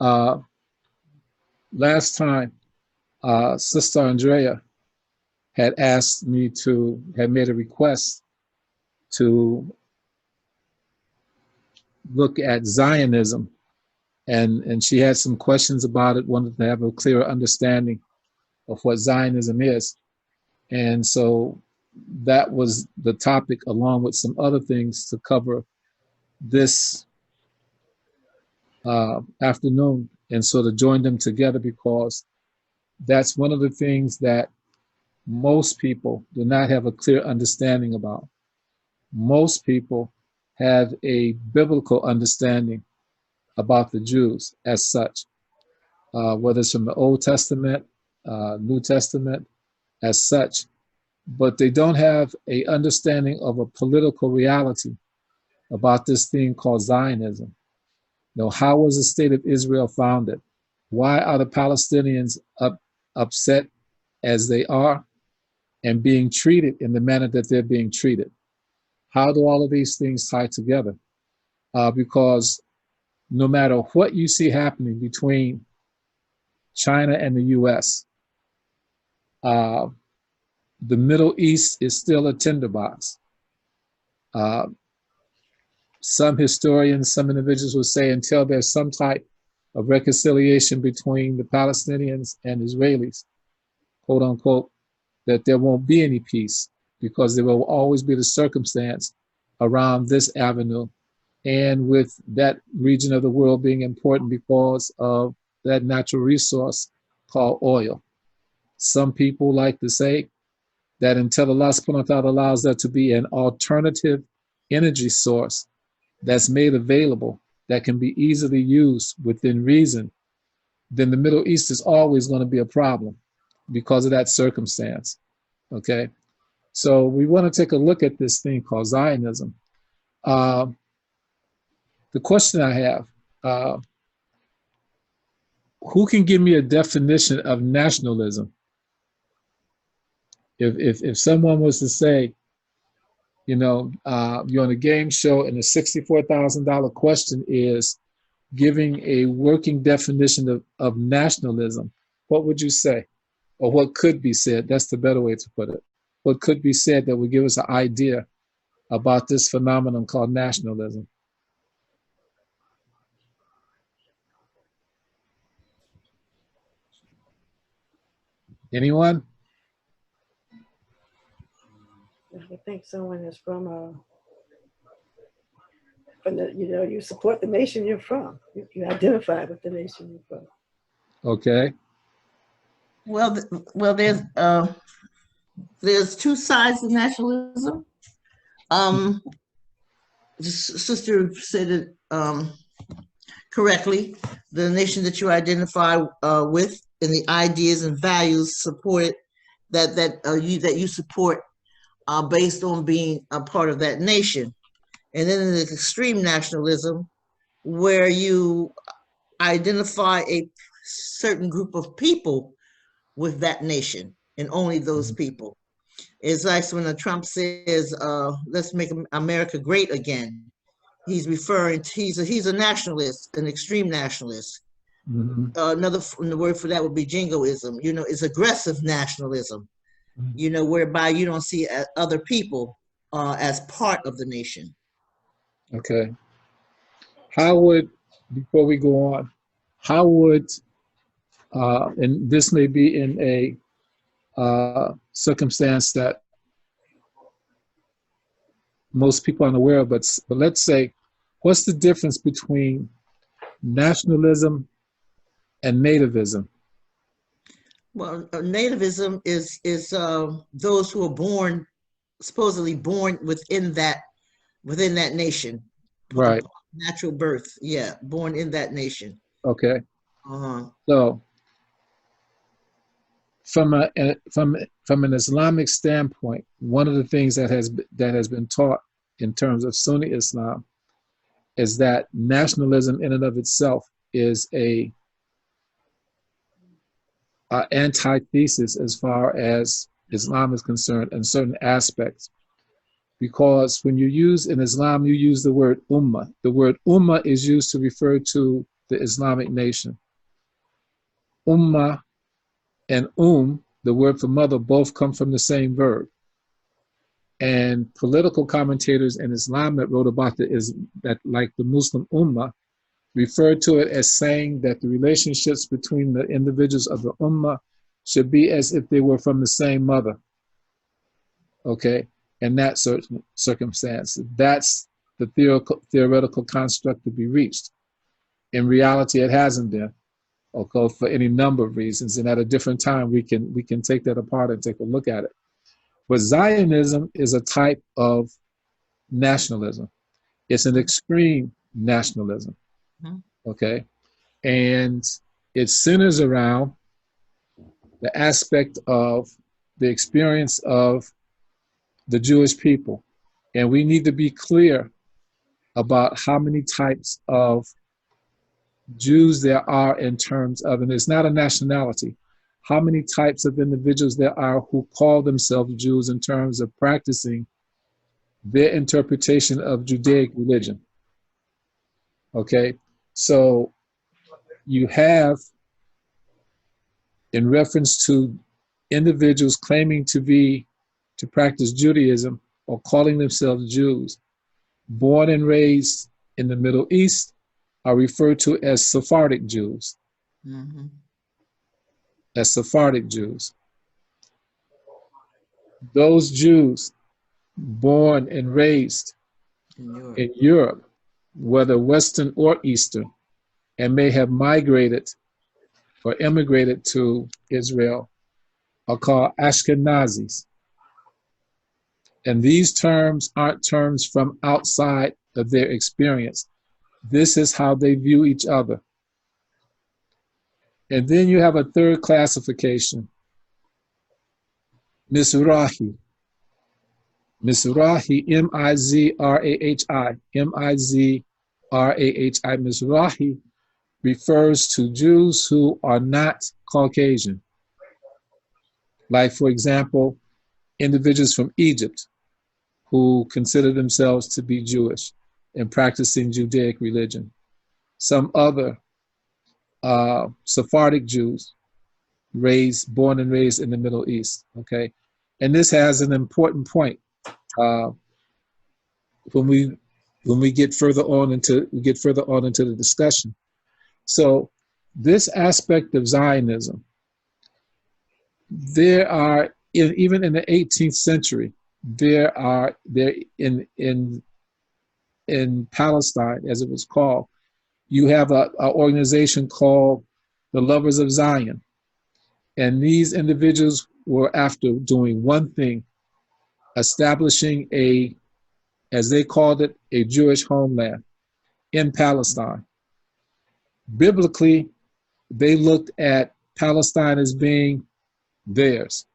Uh, last time, Sister Andrea had asked me had made a request to look at Zionism, and she had some questions about it, wanted to have a clearer understanding of what Zionism is. And so that was the topic, along with some other things to cover this afternoon, and sort of join them together, because that's one of the things that most people do not have a clear understanding about. Most people have a biblical understanding about the Jews as such, whether it's from the Old Testament, New Testament, as such, but they don't have a understanding of a political reality about this thing called Zionism. You know, how was the state of Israel founded? Why are the Palestinians upset as they are and being treated in the manner that they're being treated? How do all of these things tie together? Because no matter what you see happening between China and the US, the Middle East is still a tinderbox. Some historians, some individuals will say until there's some type of reconciliation between the Palestinians and Israelis, quote unquote, that there won't be any peace, because there will always be the circumstance around this avenue, and with that region of the world being important because of that natural resource called oil. Some people like to say that until Allah subhanahu wa ta'ala allows there to be an alternative energy source that's made available, that can be easily used within reason, then the Middle East is always going to be a problem because of that circumstance, okay? So we want to take a look at this thing called Zionism. The question I have, who can give me a definition of nationalism? If someone was to say, you know, you're on a game show and the $64,000 question is giving a working definition of nationalism, what would you say? Or what could be said? That's the better way to put it. What could be said that would give us an idea about this phenomenon called nationalism? Anyone? I think someone is from the, you know, you support the nation you're from. You identify with the nation you're from. Okay. Well, there's two sides of nationalism. The sister said it correctly. The nation that you identify with, and the ideas and values supported that you support based on being a part of that nation. And then there's extreme nationalism, where you identify a certain group of people with that nation and only those people. It's like when Trump says, let's make America great again. He's referring to, he's a nationalist, an extreme nationalist. Another word for that would be jingoism. You know, it's aggressive nationalism, you know, whereby you don't see other people as part of the nation. Okay. How would, before we go on, how would, and this may be in a circumstance that most people aren't aware of, but let's say, what's the difference between nationalism and nativism? Well, nativism is those who are born, supposedly born within that nation. Right. Natural birth, yeah, born in that nation. Okay. So, from an Islamic standpoint, one of the things that has been taught in terms of Sunni Islam is that nationalism in and of itself is a antithesis as far as Islam is concerned in certain aspects. because when you use in Islam, you use the word ummah. The word ummah is used to refer to the Islamic nation. Ummah and the word for mother, both come from the same verb. And political commentators in Islam that wrote about that, like the Muslim ummah, referred to it as saying that the relationships between the individuals of the ummah should be as if they were from the same mother. Okay, in that certain circumstance, that's the theoretical construct to be reached. In reality, it hasn't been, okay, for any number of reasons. And at a different time, we can take that apart and take a look at it. But Zionism is a type of nationalism. It's an extreme nationalism, okay? And it centers around the aspect of the experience of the Jewish people. And we need to be clear about how many types of Jews there are in terms of, and it's not a nationality, how many types of individuals there are who call themselves Jews in terms of practicing their interpretation of Judaic religion. Okay, so you have, in reference to individuals claiming to practice Judaism or calling themselves Jews, born and raised in the Middle East, are referred to as Sephardic Jews. As Sephardic Jews. Those Jews born and raised in Europe, whether Western or Eastern, and may have migrated or immigrated to Israel, are called Ashkenazis. And these terms aren't terms from outside of their experience. This is how they view each other. And then you have a third classification, Mizrahi. Mizrahi, M-I-Z-R-A-H-I. M-I-Z-R-A-H-I. Mizrahi refers to Jews who are not Caucasian. Like, for example, individuals from Egypt who consider themselves to be Jewish and practicing Judaic religion. Some other Sephardic Jews born and raised in the Middle East, okay? And this has an important point when we get further on into the discussion. So this aspect of Zionism, there are, even in the 18th century, there in Palestine, as it was called, you have an organization called the Lovers of Zion. And these individuals were after doing one thing, establishing as they called it, a Jewish homeland in Palestine. Biblically, they looked at Palestine as being theirs,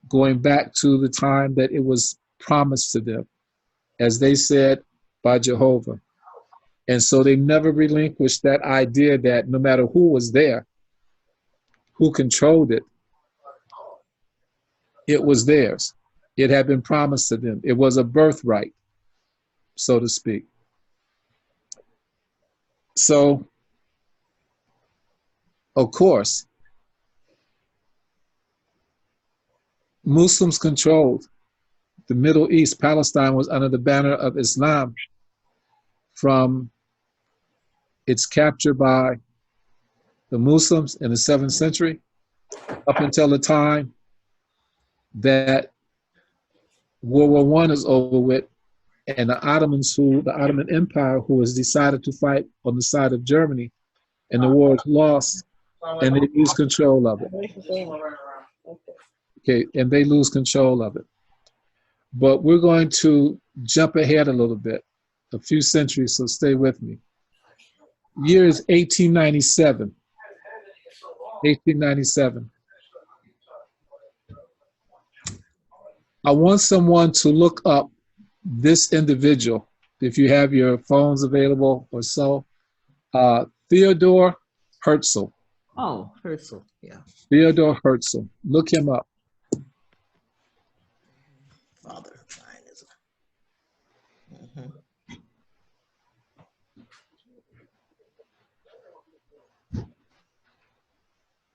going back to the time that it was promised to them, as they said, by Jehovah. And so they never relinquished that idea that no matter who was there, who controlled it, it was theirs. It had been promised to them. It was a birthright, so to speak. So, of course, Muslims controlled the Middle East. Palestine was under the banner of Islam from its capture by the Muslims in the 7th century up until the time that World War I is over with, and the Ottoman Empire, who has decided to fight on the side of Germany, and the war is lost, and they lose control of it. Okay, and they lose control of it. But we're going to jump ahead a little bit, a few centuries, so stay with me. Year is 1897. 1897. I want someone to look up this individual, if you have your phones available or so. Theodore Herzl. Oh, Herzl, yeah. Theodore Herzl. Look him up. Father of Zionism.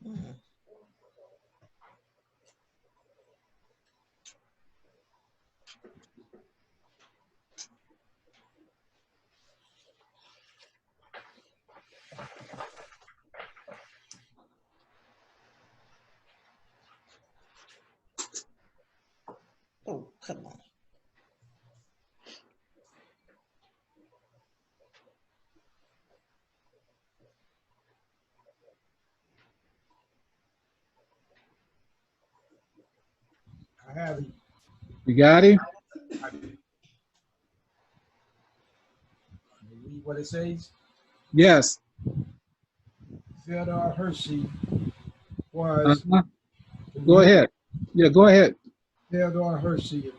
Mhm. Oh, come on. I have it. You got him? I read what it says. Yes. Theodore Hershey was Uh-huh. Go ahead. Yeah, go ahead. Theodore Hershey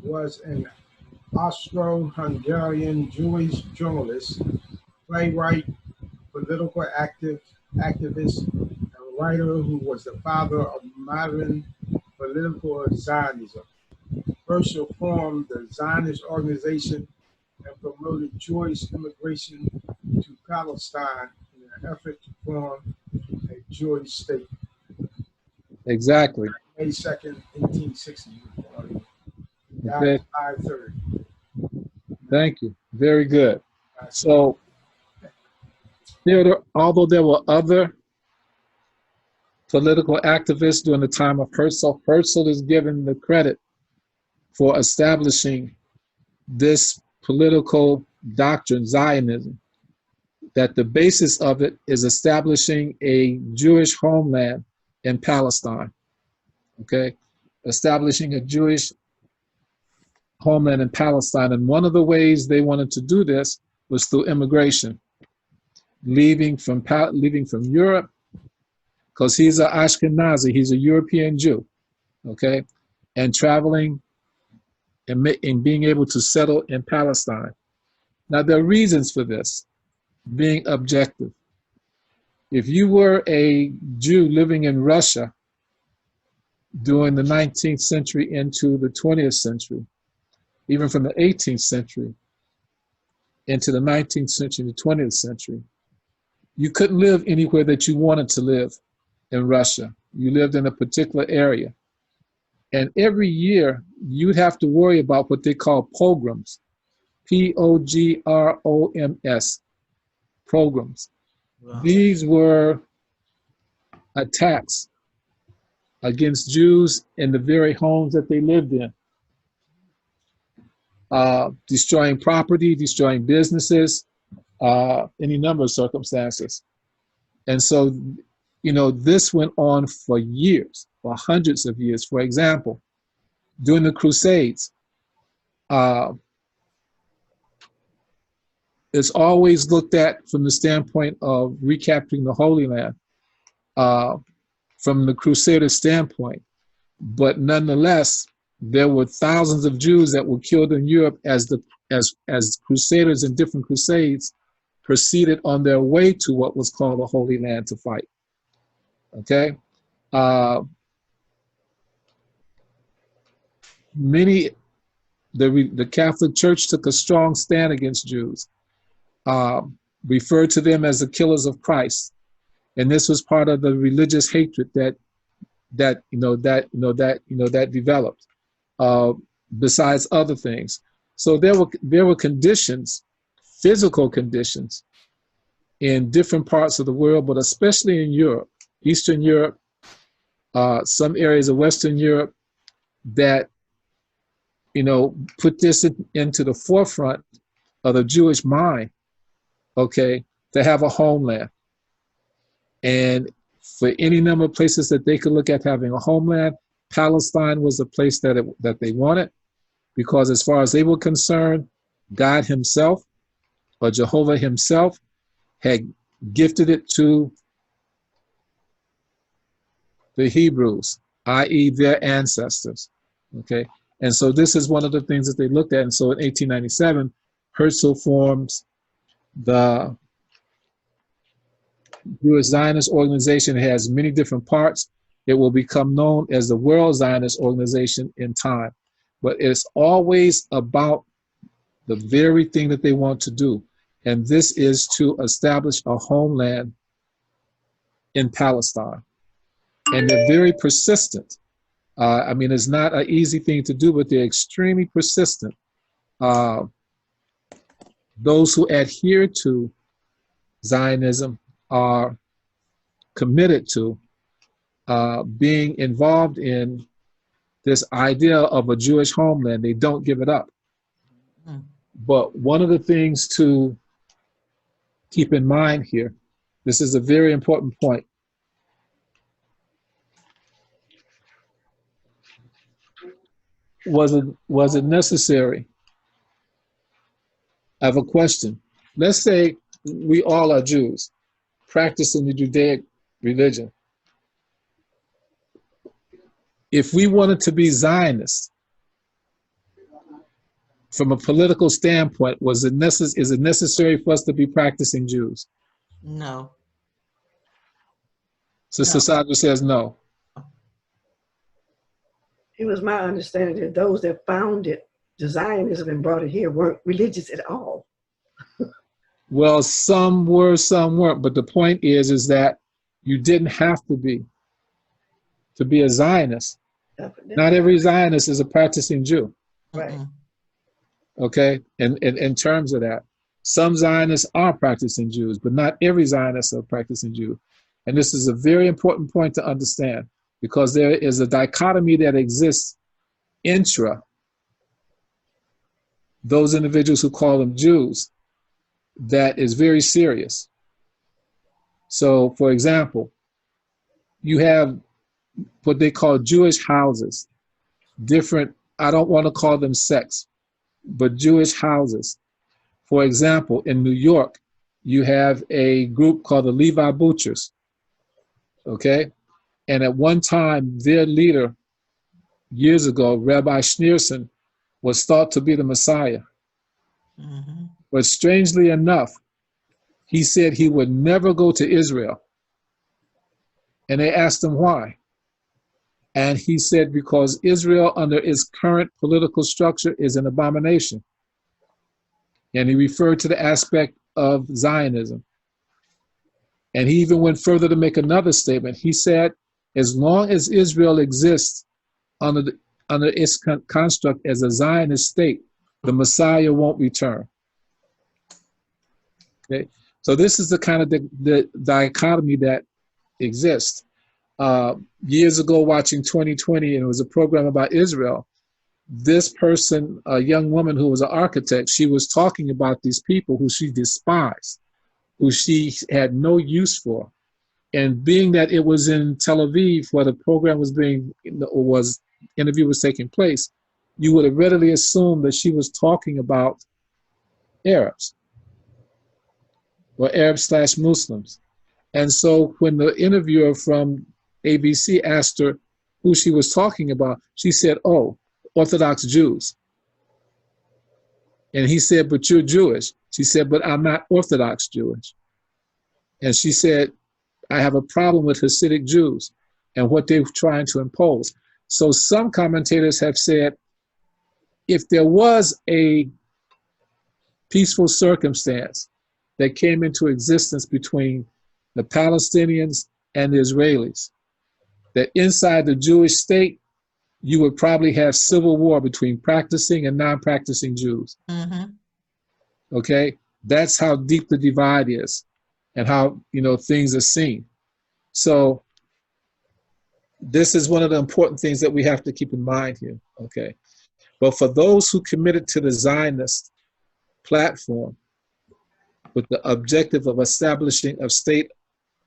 was an Austro-Hungarian Jewish journalist, playwright, political activist, and writer who was the father of modern political Zionism. Herschel formed the Zionist organization and promoted Jewish immigration to Palestine in an effort to form a Jewish state. Exactly. May 2nd, 1860. Died Okay. at 5:30. Thank you. Very good. So, Theodore, although there were other political activists during the time of Herzl, Herzl is given the credit for establishing this political doctrine, Zionism, that the basis of it is establishing a Jewish homeland in Palestine, okay? Establishing a Jewish homeland in Palestine. And one of the ways they wanted to do this was through immigration, leaving from Europe, because he's an Ashkenazi, he's a European Jew, okay? And traveling and being able to settle in Palestine. Now, there are reasons for this, being objective. If you were a Jew living in Russia during the 19th century into the 20th century, even from the 18th century into the 19th century, the 20th century, you couldn't live anywhere that you wanted to live in Russia. You lived in a particular area. And every year, you'd have to worry about what they call pogroms, Pogroms, pogroms. Wow. These were attacks against Jews in the very homes that they lived in, destroying property, destroying businesses, any number of circumstances. And so, you know, this went on for years, for hundreds of years. For example, during the Crusades, it's always looked at from the standpoint of recapturing the Holy Land, from the Crusader standpoint. But nonetheless, there were thousands of Jews that were killed in Europe as Crusaders in different crusades proceeded on their way to what was called the Holy Land to fight. Okay, the Catholic Church took a strong stand against Jews, referred to them as the killers of Christ, and this was part of the religious hatred that developed. Besides other things, so there were conditions, physical conditions, in different parts of the world, but especially in Europe, Eastern Europe, some areas of Western Europe, that put this into the forefront of the Jewish mind, okay, to have a homeland. And for any number of places that they could look at having a homeland, Palestine was the place that they wanted, because as far as they were concerned, God himself, or Jehovah himself, had gifted it to the Hebrews, i.e. their ancestors, okay? And so this is one of the things that they looked at. And so in 1897, Herzl forms the Jewish Zionist organization. It has many different parts. It will become known as the World Zionist Organization in time. But it's always about the very thing that they want to do. And this is to establish a homeland in Palestine. and they're very persistent. I mean, it's not an easy thing to do, but they're extremely persistent. Those who adhere to Zionism are committed to being involved in this idea of a Jewish homeland. They don't give it up. But one of the things to keep in mind here, this is a very important point. Was it necessary? I have a question. Let's say we all are Jews, practicing the Judaic religion. If we wanted to be Zionists, from a political standpoint, is it necessary for us to be practicing Jews? No. Sister Sandra says no. It was my understanding that those that founded Zionism and brought it here weren't religious at all. Well, some were, some weren't. But the point is that you didn't have to be a Zionist. Not every Zionist is a practicing Jew. Right. Okay, and in terms of that, some Zionists are practicing Jews, but not every Zionist is a practicing Jew. And this is a very important point to understand, because there is a dichotomy that exists intra those individuals who call them Jews that is very serious. So, for example, you have what they call Jewish houses, different, I don't want to call them sects, but Jewish houses. For example, in New York, you have a group called the Levi Butchers, okay? And at one time, their leader, years ago, Rabbi Schneerson, was thought to be the Messiah. Mm-hmm. But strangely enough, he said he would never go to Israel. And they asked him why. And he said, because Israel under its current political structure is an abomination. And he referred to the aspect of Zionism. And he even went further to make another statement. He said, as long as Israel exists under its construct as a Zionist state, the won't return. Okay, so this is the kind of the dichotomy that exists. Years ago, watching 2020, and it was a program about Israel, this person, a young woman who was an architect, she was talking about these people who she despised, who she had no use for. And being that it was in Tel Aviv where the program was interview was taking place, you would have readily assumed that she was talking about Arabs or Arab/Muslims. And so when the interviewer from ABC asked her who she was talking about, she said, oh, Orthodox Jews. And he said, but you're Jewish. She said, but I'm not Orthodox Jewish. And she said, I have a problem with Hasidic Jews and what they're trying to impose. So some commentators have said, if there was a peaceful circumstance that came into existence between the Palestinians and the Israelis, that inside the Jewish state, you would probably have civil war between practicing and non-practicing Jews. Mm-hmm. Okay, that's how deep the divide is and how, things are seen. So this is one of the important things that we have to keep in mind here, okay? But for those who committed to the Zionist platform with the objective of establishing a state,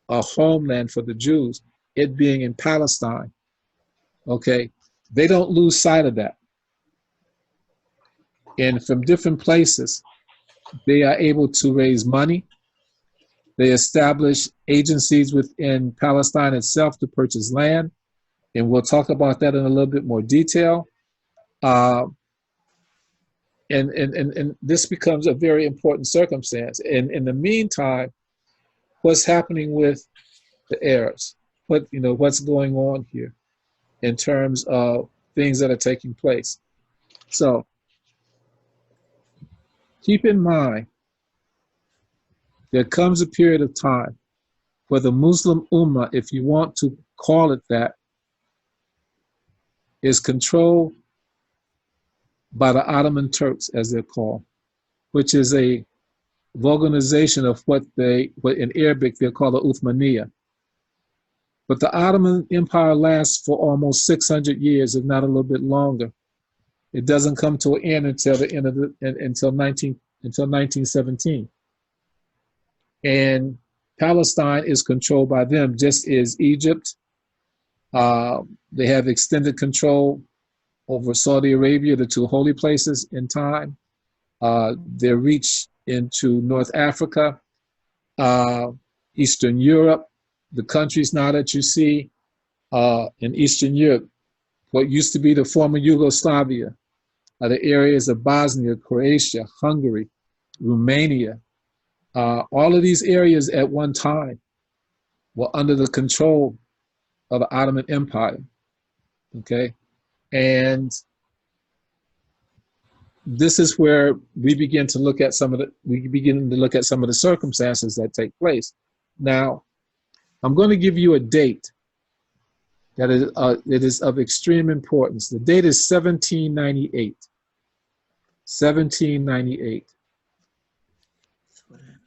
a homeland for the Jews, it being in Palestine, okay, they don't lose sight of that. And from different places, they are able to raise money. They establish agencies within Palestine itself to purchase land. And we'll talk about that in a little bit more detail. And this becomes a very important circumstance. And in the meantime, what's happening with the Arabs? What's going on here in terms of things that are taking place? So keep in mind, there comes a period of time where the Muslim Ummah, if you want to call it that, is controlled by the Ottoman Turks, as they're called, which is a vulgarization of what in Arabic they're called the Uthmaniyya. But the Ottoman Empire lasts for almost 600 years, if not a little bit longer. It doesn't come to an end until the end of until 1917. And Palestine is controlled by them, just as Egypt. They have extended control over Saudi Arabia, the two holy places in time. Their reach into North Africa, Eastern Europe, the countries now that you see in Eastern Europe, what used to be the former Yugoslavia, the areas of Bosnia, Croatia, Hungary, Romania. All of these areas at one time were under the control of the Ottoman Empire, okay? And this is where we begin to look at some of the circumstances that take place. Now, I'm going to give you a date that is of extreme importance. The date is 1798. 1798.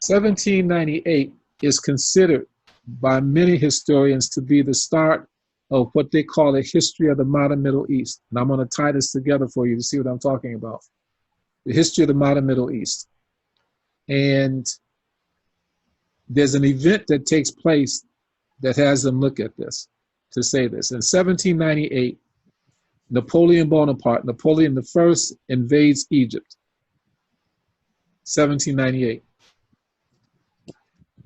1798 is considered by many historians to be the start of what they call a history of the modern Middle East. And I'm going to tie this together for you to see what I'm talking about. The history of the modern Middle East. And there's an event that takes place that has them look at this, to say this. In 1798, Napoleon Bonaparte, Napoleon I, invades Egypt. 1798.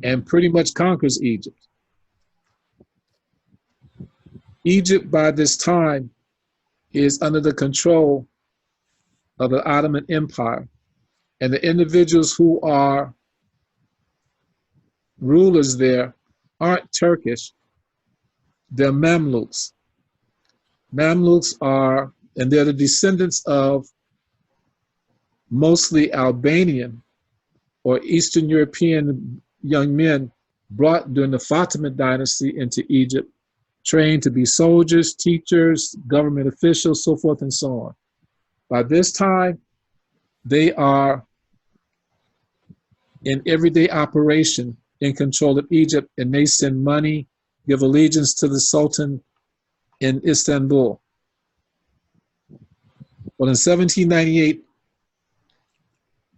And pretty much conquers Egypt. Egypt by this time is under the control of the Ottoman Empire, and the individuals who are rulers there aren't Turkish, they're Mamluks. Mamluks are, and they're the descendants of mostly Albanian or Eastern European young men brought during the Fatimid dynasty into Egypt, trained to be soldiers, teachers, government officials, so forth and so on. By this time, they are in everyday operation in control of Egypt, and they send money, give allegiance to the Sultan in Istanbul. Well, in 1798,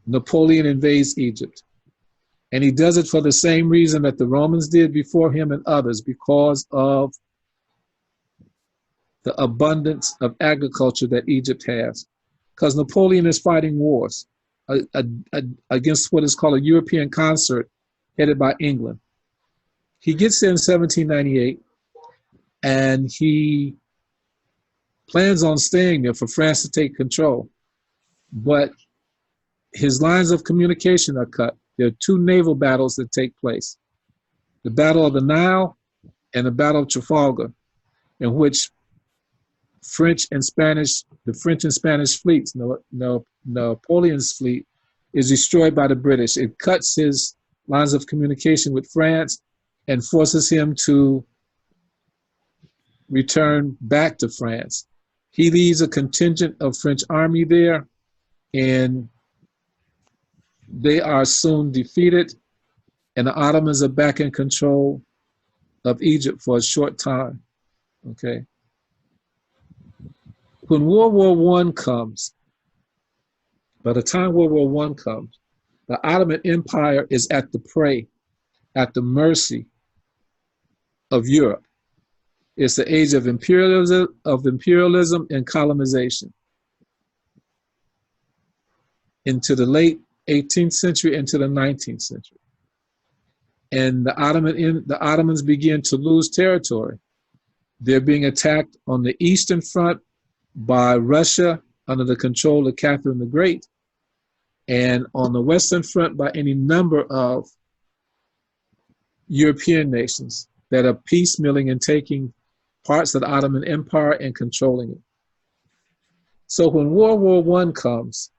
Napoleon invades Egypt. And he does it for the same reason that the Romans did before him and others, because of the abundance of agriculture that Egypt has. Because Napoleon is fighting wars against what is called a European concert headed by England. He gets there in 1798, and he plans on staying there for France to take control. But his lines of communication are cut. There are two naval battles that take place. The Battle of the Nile and the Battle of Trafalgar, in which the French and Spanish fleets, Napoleon's fleet, is destroyed by the British. It cuts his lines of communication with France and forces him to return back to France. He leads a contingent of French army there, and they are soon defeated, and the Ottomans are back in control of Egypt for a short time, okay? When World War I comes, by the time World War I comes, the Ottoman Empire is at the prey, at the mercy of Europe. It's the age of imperialism and colonization. Into the late 18th century, into the 19th century. And the Ottomans begin to lose territory. They're being attacked on the Eastern Front by Russia under the control of Catherine the Great, and on the Western Front by any number of European nations that are piecemealing and taking parts of the Ottoman Empire and controlling it. So when World War I comes,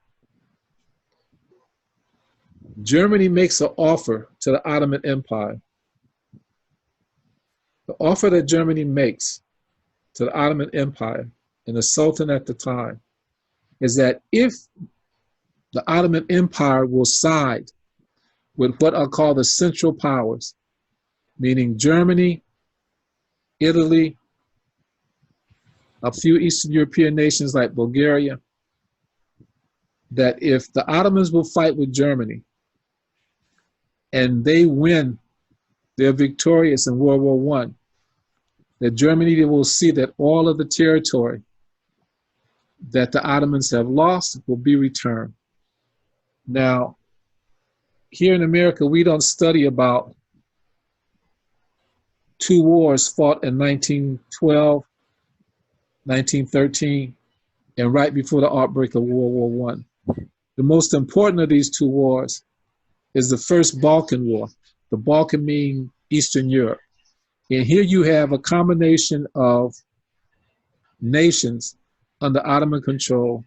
Germany makes an offer to the Ottoman Empire The offer that Germany makes to the Ottoman Empire and the Sultan at the time is that if the Ottoman Empire will side with what are called the Central Powers, meaning Germany, Italy, a few Eastern European nations like Bulgaria, that if the Ottomans will fight with Germany and they win, they're victorious in World War I, that Germany will see that all of the territory that the Ottomans have lost will be returned. Now, here in America, we don't study about two wars fought in 1912, 1913, and right before the outbreak of World War I. The most important of these two wars is the First Balkan War. The Balkan mean Eastern Europe. And here you have a combination of nations under Ottoman control: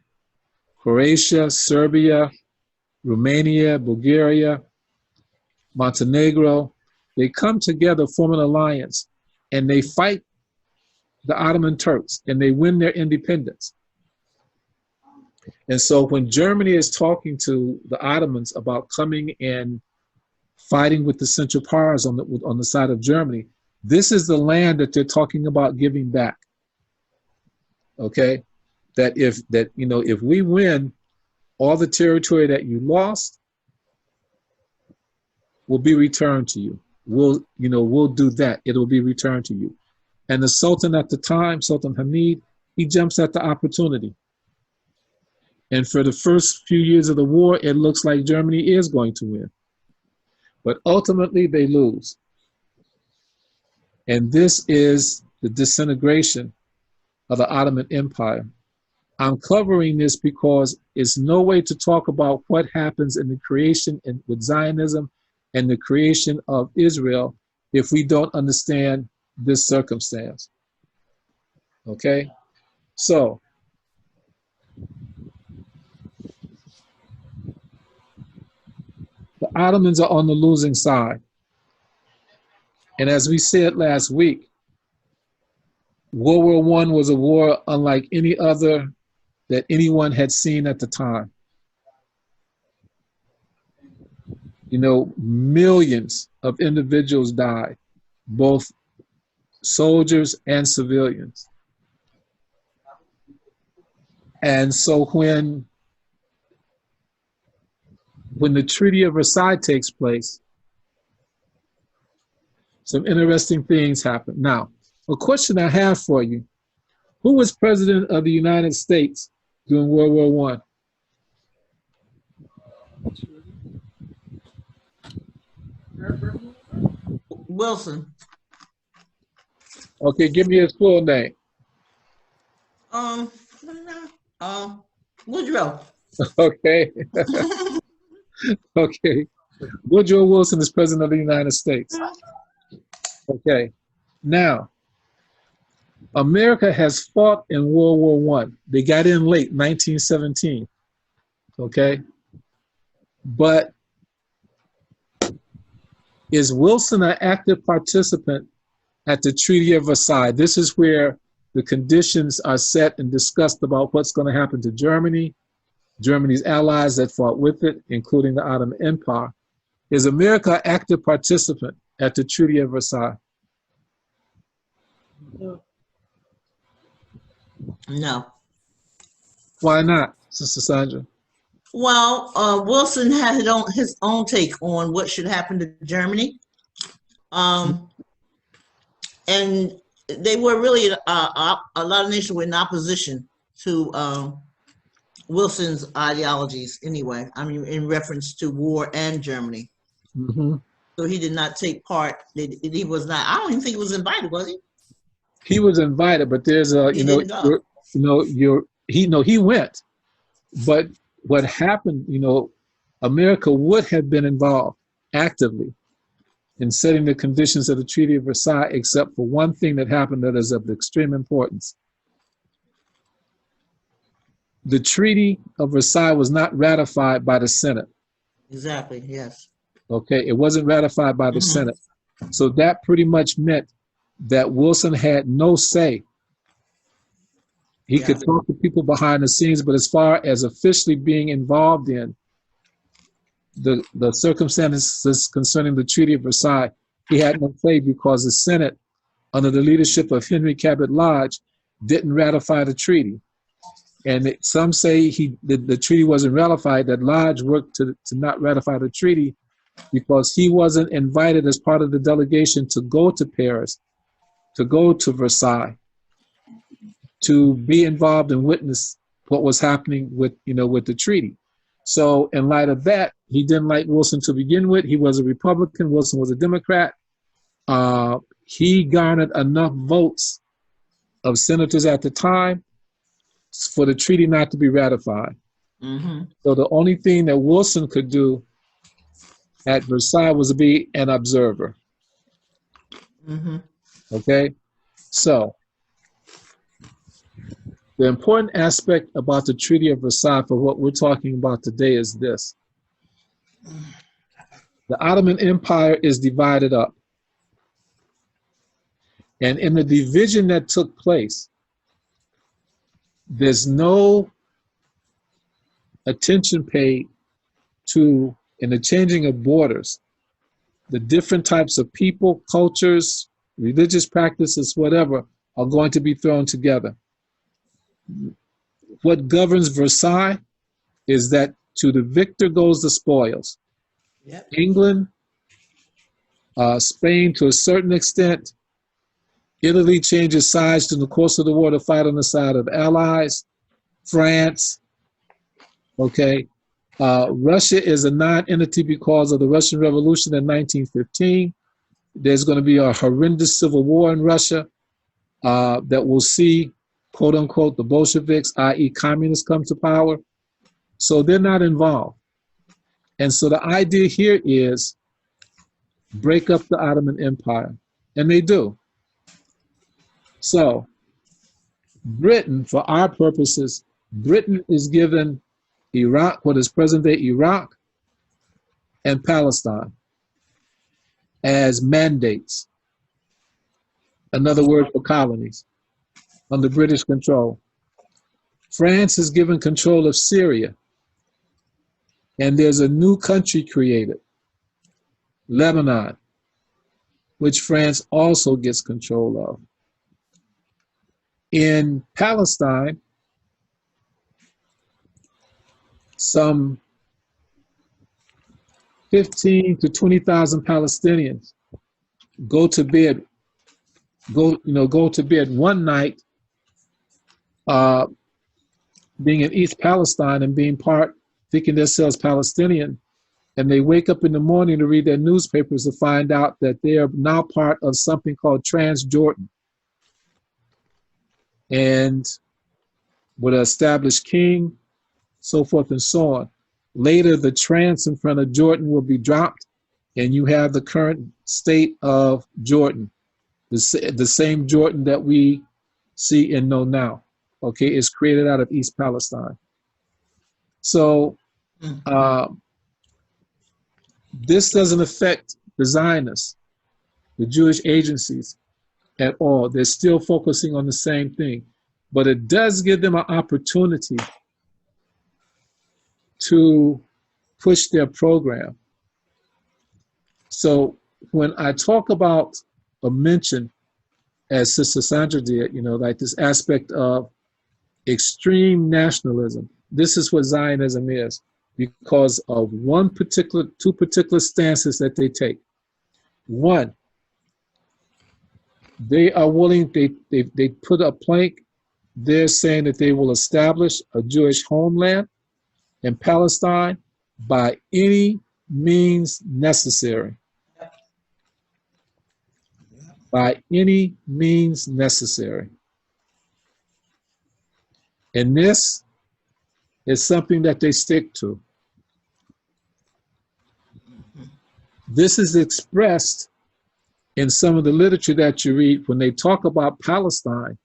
Croatia, Serbia, Romania, Bulgaria, Montenegro. They come together, form an alliance, and they fight the Ottoman Turks, and they win their independence. And so when Germany is talking to the Ottomans about coming and fighting with the Central Powers on the side of Germany, this is the land that they're talking about giving back. Okay, if we win, all the territory that you lost will be returned to you. We'll do that. It will be returned to you. And the Sultan at the time, Sultan Hamid, he jumps at the opportunity. And for the first few years of the war, it looks like Germany is going to win. But ultimately, they lose. And this is the disintegration of the Ottoman Empire. I'm covering this because it's no way to talk about what happens in the creation with Zionism and the creation of Israel if we don't understand this circumstance. Okay? So, the Ottomans are on the losing side. And as we said last week, World War I was a war unlike any other that anyone had seen at the time. Millions of individuals died, both soldiers and civilians. And so when the Treaty of Versailles takes place, some interesting things happen. Now, a question I have for you: who was president of the United States during World War I? Wilson. Okay, give me his full name. Woodrow. Okay. Okay. Woodrow Wilson is president of the United States. Okay. Now, America has fought in World War I. They got in late, 1917. Okay. But is Wilson an active participant at the Treaty of Versailles? This is where the conditions are set and discussed about what's going to happen to Germany, Germany's allies that fought with it, including the Ottoman Empire. Is America an active participant at the Treaty of Versailles? No. Why not, Sister Sandra? Well, Wilson had his own take on what should happen to Germany. And they were really, a lot of nations were in opposition to Wilson's ideologies anyway. I mean, in reference to war and Germany. Mm-hmm. So he did not take part. He was not, I don't even think he was invited, was he? He was invited, but there's a, he went. But what happened, America would have been involved actively in setting the conditions of the Treaty of Versailles, except for one thing that happened that is of extreme importance. The Treaty of Versailles was not ratified by the Senate. Exactly, yes. Okay, it wasn't ratified by the Senate. So that pretty much meant that Wilson had no say. He could talk to people behind the scenes, but as far as officially being involved in the circumstances concerning the Treaty of Versailles, he had no say because the Senate, under the leadership of Henry Cabot Lodge, didn't ratify the treaty. And some say the treaty wasn't ratified, that Lodge worked to not ratify the treaty because he wasn't invited as part of the delegation to go to Paris, to go to Versailles, to be involved and witness what was happening with the treaty. So in light of that, he didn't like Wilson to begin with. He was a Republican. Wilson was a Democrat. He garnered enough votes of senators at the time for the treaty not to be ratified. Mm-hmm. So the only thing that Wilson could do at Versailles was to be an observer. Mm-hmm. Okay? So the important aspect about the Treaty of Versailles for what we're talking about today is this. The Ottoman Empire is divided up. And in the division that took place, there's no attention paid to, in the changing of borders, the different types of people, cultures, religious practices, whatever, are going to be thrown together. What governs Versailles is that to the victor goes the spoils. Yep. England, Spain to a certain extent, Italy changes sides in the course of the war to fight on the side of allies, France, okay. Russia is a non-entity because of the Russian Revolution in 1915. There's going to be a horrendous civil war in Russia that will see, quote unquote, the Bolsheviks, i.e. communists, come to power. So they're not involved. And so the idea here is break up the Ottoman Empire. And they do. So Britain, for our purposes, Britain is given Iraq, what is present-day Iraq, and Palestine as mandates. Another word for colonies under British control. France is given control of Syria, and there's a new country created, Lebanon, which France also gets control of. In Palestine, some 15 to 20,000 Palestinians go to bed one night, being in East Palestine and being thinking themselves Palestinian, and they wake up in the morning to read their newspapers to find out that they are now part of something called Transjordan, and with an established king, so forth and so on. Later, the trans in front of Jordan will be dropped, and you have the current state of Jordan, the same Jordan that we see and know now. Okay, is created out of East Palestine. So this doesn't affect the Zionists, the Jewish agencies at all. They're still focusing on the same thing, but it does give them an opportunity to push their program. So when I talk about a mention, as Sister Sandra did, like this aspect of extreme nationalism, this is what Zionism is, because of two particular stances that they take. One, they are willing, they put a plank, they're saying that they will establish a Jewish homeland in Palestine by any means necessary. By any means necessary. And this is something that they stick to. This is expressed in some of the literature that you read. When they talk about Palestine,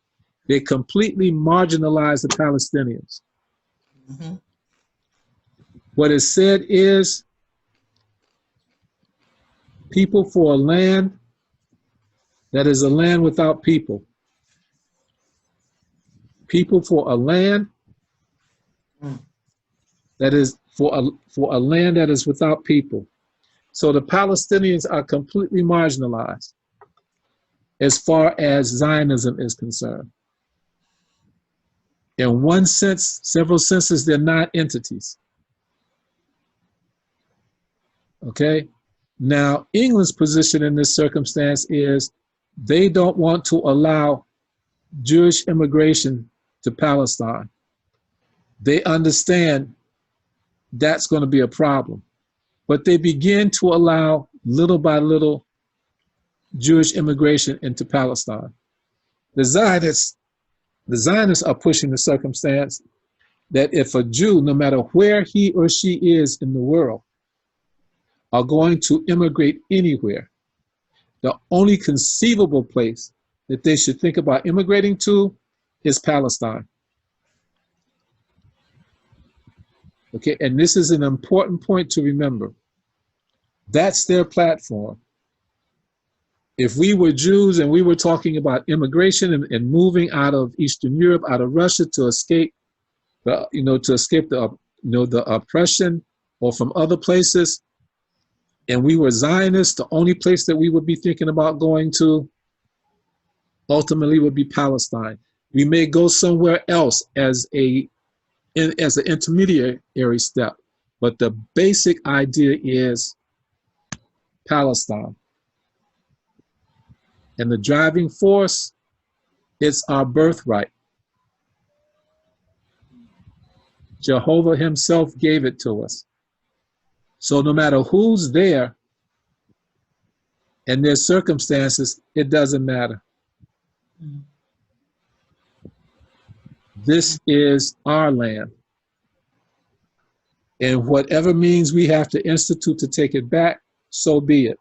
they completely marginalize the Palestinians. Mm-hmm. What is said is people for a land that is a land without people. People for a land that is for a land that is without people. So the Palestinians are completely marginalized as far as Zionism is concerned. In one sense, several senses, they're not entities. Okay? Now, England's position in this circumstance is they don't want to allow Jewish immigration to Palestine. They understand that's going to be a problem. But they begin to allow, little by little, Jewish immigration into Palestine. The Zionists are pushing the circumstance that if a Jew, no matter where he or she is in the world, are going to immigrate anywhere, the only conceivable place that they should think about immigrating to is Palestine. Okay, and this is an important point to remember. That's their platform. If we were Jews and we were talking about immigration and moving out of Eastern Europe, out of Russia to escape the, the oppression, or from other places, and we were Zionists, the only place that we would be thinking about going to ultimately would be Palestine. We may go somewhere else as an intermediary step, but the basic idea is Palestine. And the driving force, it's our birthright. Jehovah himself gave it to us. So no matter who's there and their circumstances, it doesn't matter. This is our land. And whatever means we have to institute to take it back, so be it.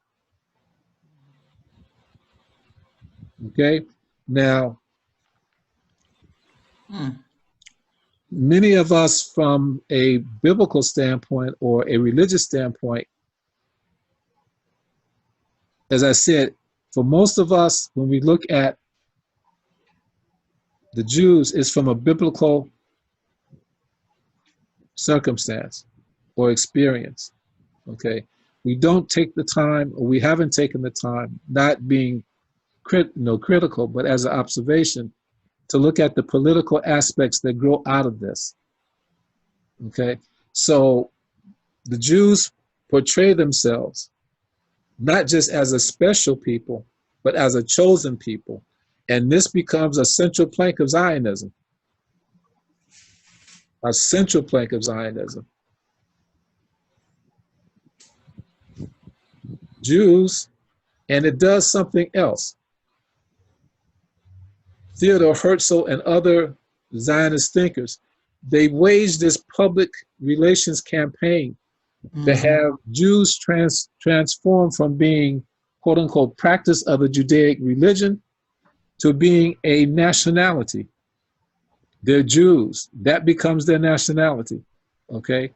Okay? Now, many of us from a biblical standpoint or a religious standpoint, as I said, for most of us, when we look at the Jews, it's from a biblical circumstance or experience, okay? We don't take the time, or we haven't taken the time, not being critical, but as an observation, to look at the political aspects that grow out of this, okay? So the Jews portray themselves not just as a special people, but as a chosen people. And this becomes a central plank of Zionism. A central plank of Zionism. Jews, and it does something else. Theodor Herzl and other Zionist thinkers, they waged this public relations campaign to have Jews transform from being, quote unquote, practice of the Judaic religion to being a nationality. They're Jews. That becomes their nationality, okay?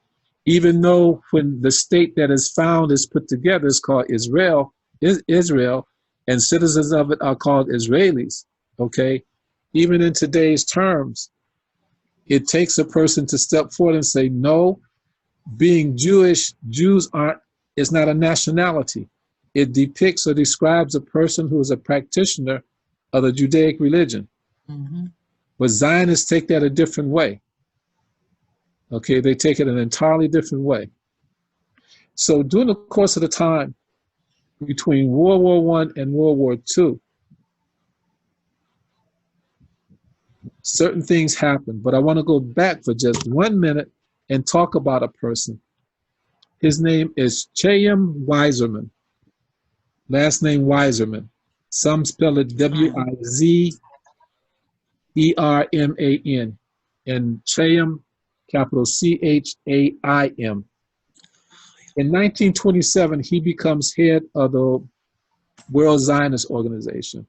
Even though when the state that is found is put together is called Israel, and citizens of it are called Israelis, okay? Even in today's terms, it takes a person to step forward and say, no, being Jewish, it's not a nationality. It depicts or describes a person who is a practitioner of the Judaic religion. But Zionists take that a different way. Okay, they take it an entirely different way. So during the course of the time between World War I and World War II, certain things happened, but I want to go back for just 1 minute and talk about a person. His name is Chaim Weizmann. Last name Weizmann. Some spell it W-I-Z-E-R-M-A-N. And Chaim, capital C-H-A-I-M. In 1927, he becomes head of the World Zionist Organization.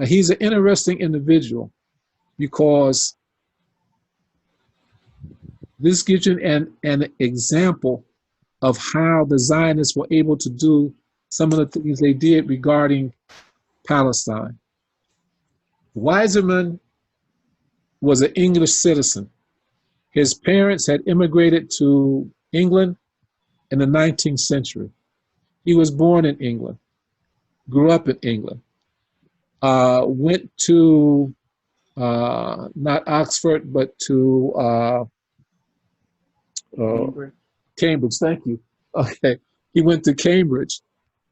He's an interesting individual because this gives you an example of how the Zionists were able to do some of the things they did regarding Palestine. Wiseman was an English citizen. His parents had immigrated to England in the 19th century. He was born in England, grew up in England, went to not Oxford, but to Cambridge, thank you. Okay, he went to Cambridge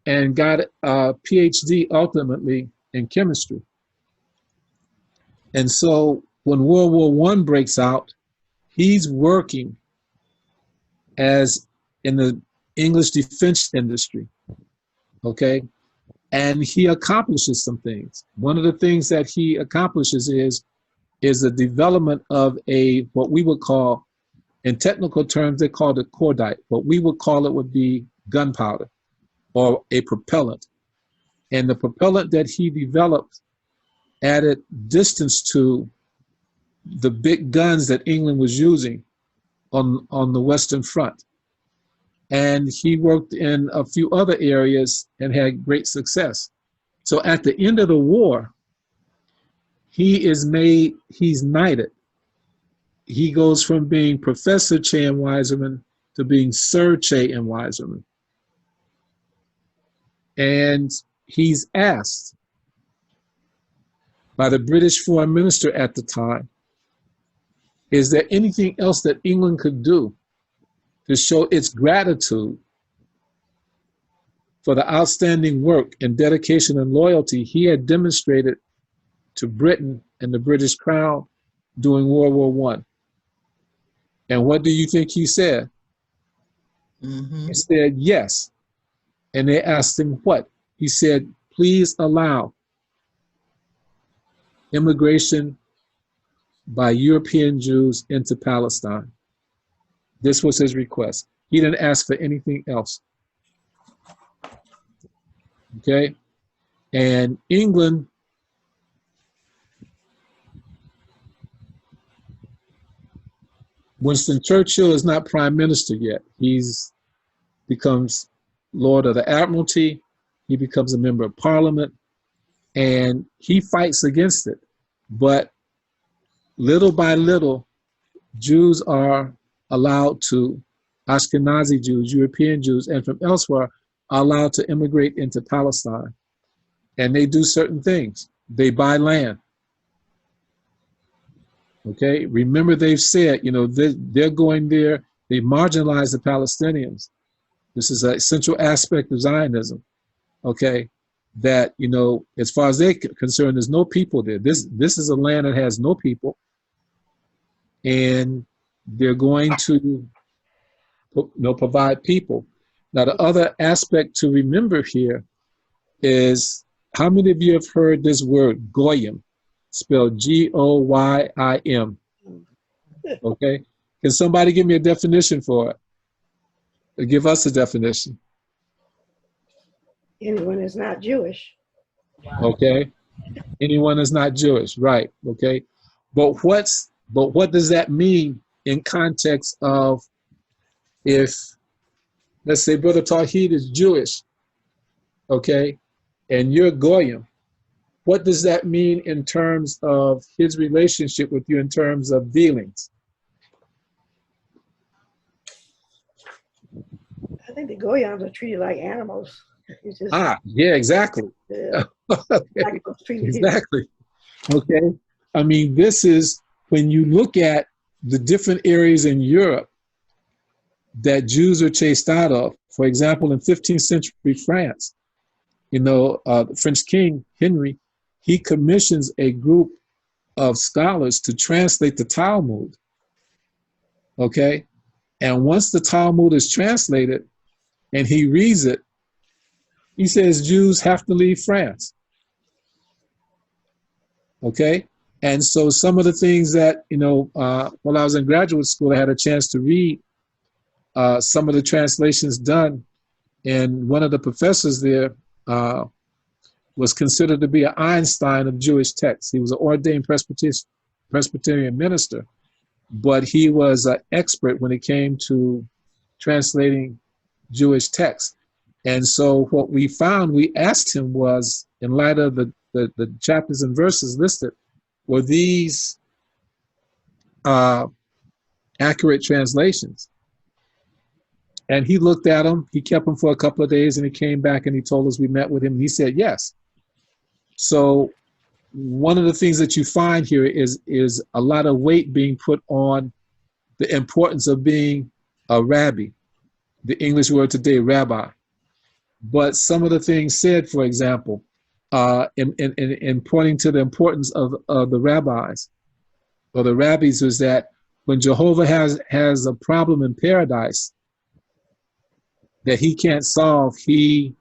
and got a PhD ultimately in chemistry. And so when World War I breaks out, he's working as in the English defense industry, okay? And he accomplishes some things. One of the things that he accomplishes is the development of what we would call, in technical terms, they call it cordite. What we would call it would be gunpowder or a propellant. And the propellant that he developed added distance to the big guns that England was using on the Western Front. And he worked in a few other areas and had great success. So at the end of the war, he's knighted. He goes from being Professor Che and Wiseman to being Sir Che and Wiseman. And he's asked by the British Foreign Minister at the time, is there anything else that England could do to show its gratitude for the outstanding work and dedication and loyalty he had demonstrated to Britain and the British Crown during World War I? And what do you think he said? Mm-hmm. He said, yes. And they asked him what? He said, please allow immigration by European Jews into Palestine. This was his request. He didn't ask for anything else. Okay? And England Winston Churchill is not prime minister yet. He's becomes Lord of the Admiralty. He becomes a member of parliament, and he fights against it. But little by little, Jews are allowed to, Ashkenazi Jews, European Jews, and from elsewhere are allowed to immigrate into Palestine. And they do certain things. They buy land. Okay, remember they've said, they're going there, they marginalize the Palestinians. This is an essential aspect of Zionism, okay, that, as far as they're concerned, there's no people there. This is a land that has no people, and they're going to provide people. Now, the other aspect to remember here is, how many of you have heard this word goyim, spelled G-O-Y-I-M? Okay, can somebody give me a definition for it? Give us a definition. Anyone is not Jewish. Okay, anyone is not Jewish, right? Okay, but what does that mean in context of, if, let's say, Brother Tawhid is Jewish, okay, and you're Goyim, what does that mean in terms of his relationship with you in terms of dealings? I think the Goyams are treated like animals. Yeah, exactly. Yeah. Okay. Exactly. Okay. I mean, this is, when you look at the different areas in Europe that Jews are chased out of. For example, in 15th century France, the French king, Henry, he commissions a group of scholars to translate the Talmud. Okay. And once the Talmud is translated and he reads it, he says Jews have to leave France. Okay? And so some of the things that, while I was in graduate school, I had a chance to read some of the translations done. And one of the professors there was considered to be an Einstein of Jewish texts. He was an ordained Presbyterian minister, but he was an expert when it came to translating Jewish texts. And so what we found, we asked him was, in light of the chapters and verses listed, were these accurate translations? And he looked at them, he kept them for a couple of days, and he came back and he told us, we met with him, and he said yes. So one of the things that you find here is a lot of weight being put on the importance of being a rabbi, the English word today, rabbi. But some of the things said, for example, in pointing to the importance of the rabbis or the rabbis, was that when Jehovah has a problem in paradise that he can't solve, he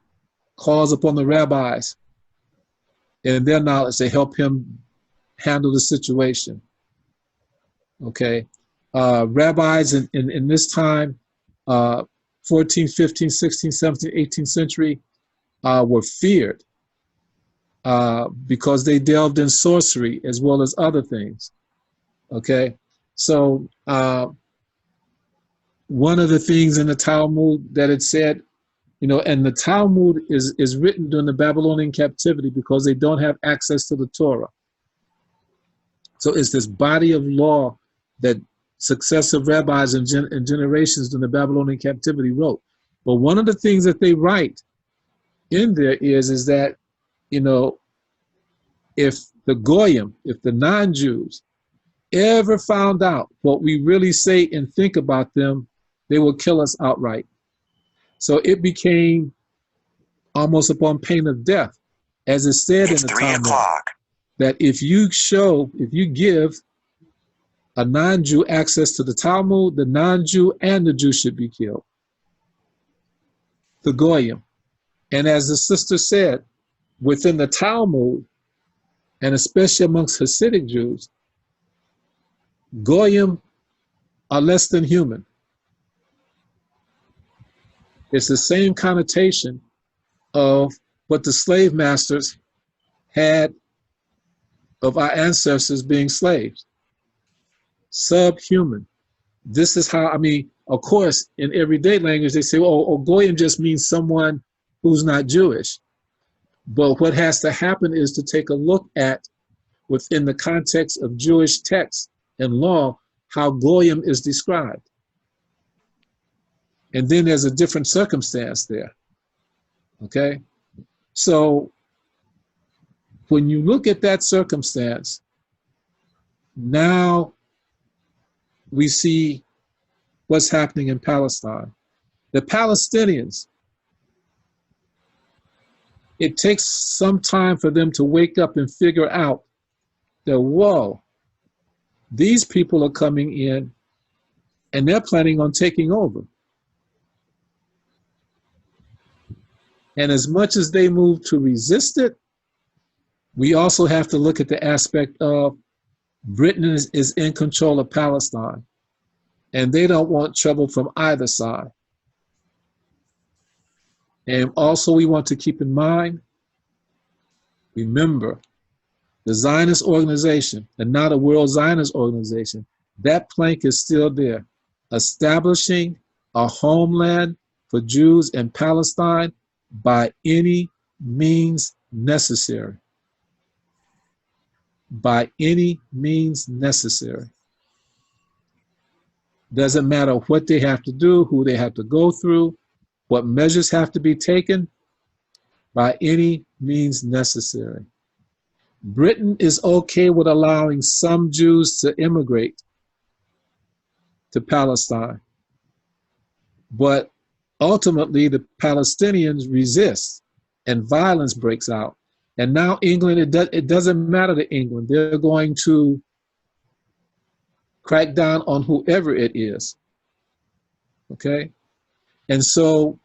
calls upon the rabbis and their knowledge to help him handle the situation. Okay, rabbis in this time, 14th, 15th, 16th, 17th, 18th century, were feared because they delved in sorcery as well as other things. Okay, so one of the things in the Talmud that it said, you know, and the Talmud is written during the Babylonian captivity because they don't have access to the Torah. So it's this body of law that successive rabbis and generations during the Babylonian captivity wrote. But one of the things that they write in there is that, you know, if the Goyim, if the non-Jews ever found out what we really say and think about them, they will kill us outright. So it became almost upon pain of death, as it said in the Talmud, that if you give a non-Jew access to the Talmud, the non-Jew and the Jew should be killed. The Goyim. And as the sister said, within the Talmud, and especially amongst Hasidic Jews, Goyim are less than human. It's the same connotation of what the slave masters had of our ancestors being slaves. Subhuman. This is how, I mean, of course, in everyday language, they say, oh, Goyim just means someone who's not Jewish. But what has to happen is to take a look at, within the context of Jewish text and law, how Goyim is described. And then there's a different circumstance there, okay? So when you look at that circumstance, now we see what's happening in Palestine. The Palestinians, it takes some time for them to wake up and figure out that, whoa, these people are coming in and they're planning on taking over. And as much as they move to resist it, we also have to look at the aspect of Britain is in control of Palestine, and they don't want trouble from either side. And also we want to keep in mind, remember, the Zionist organization, and not a World Zionist organization, that plank is still there, establishing a homeland for Jews in Palestine by any means necessary. By any means necessary. Doesn't matter what they have to do, who they have to go through, what measures have to be taken, by any means necessary. Britain is okay with allowing some Jews to immigrate to Palestine, but ultimately, the Palestinians resist and violence breaks out. And now England, it doesn't matter to England. They're going to crack down on whoever it is, okay? And so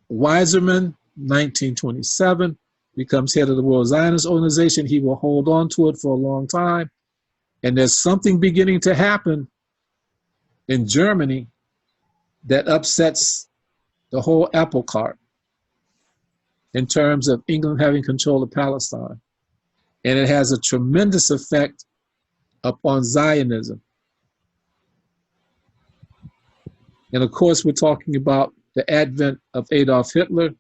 Wiseman, 1927, becomes head of the World Zionist Organization. He will hold on to it for a long time. And there's something beginning to happen in Germany that upsets the whole apple cart in terms of England having control of Palestine. And it has a tremendous effect upon Zionism. And of course, we're talking about the advent of Adolf Hitler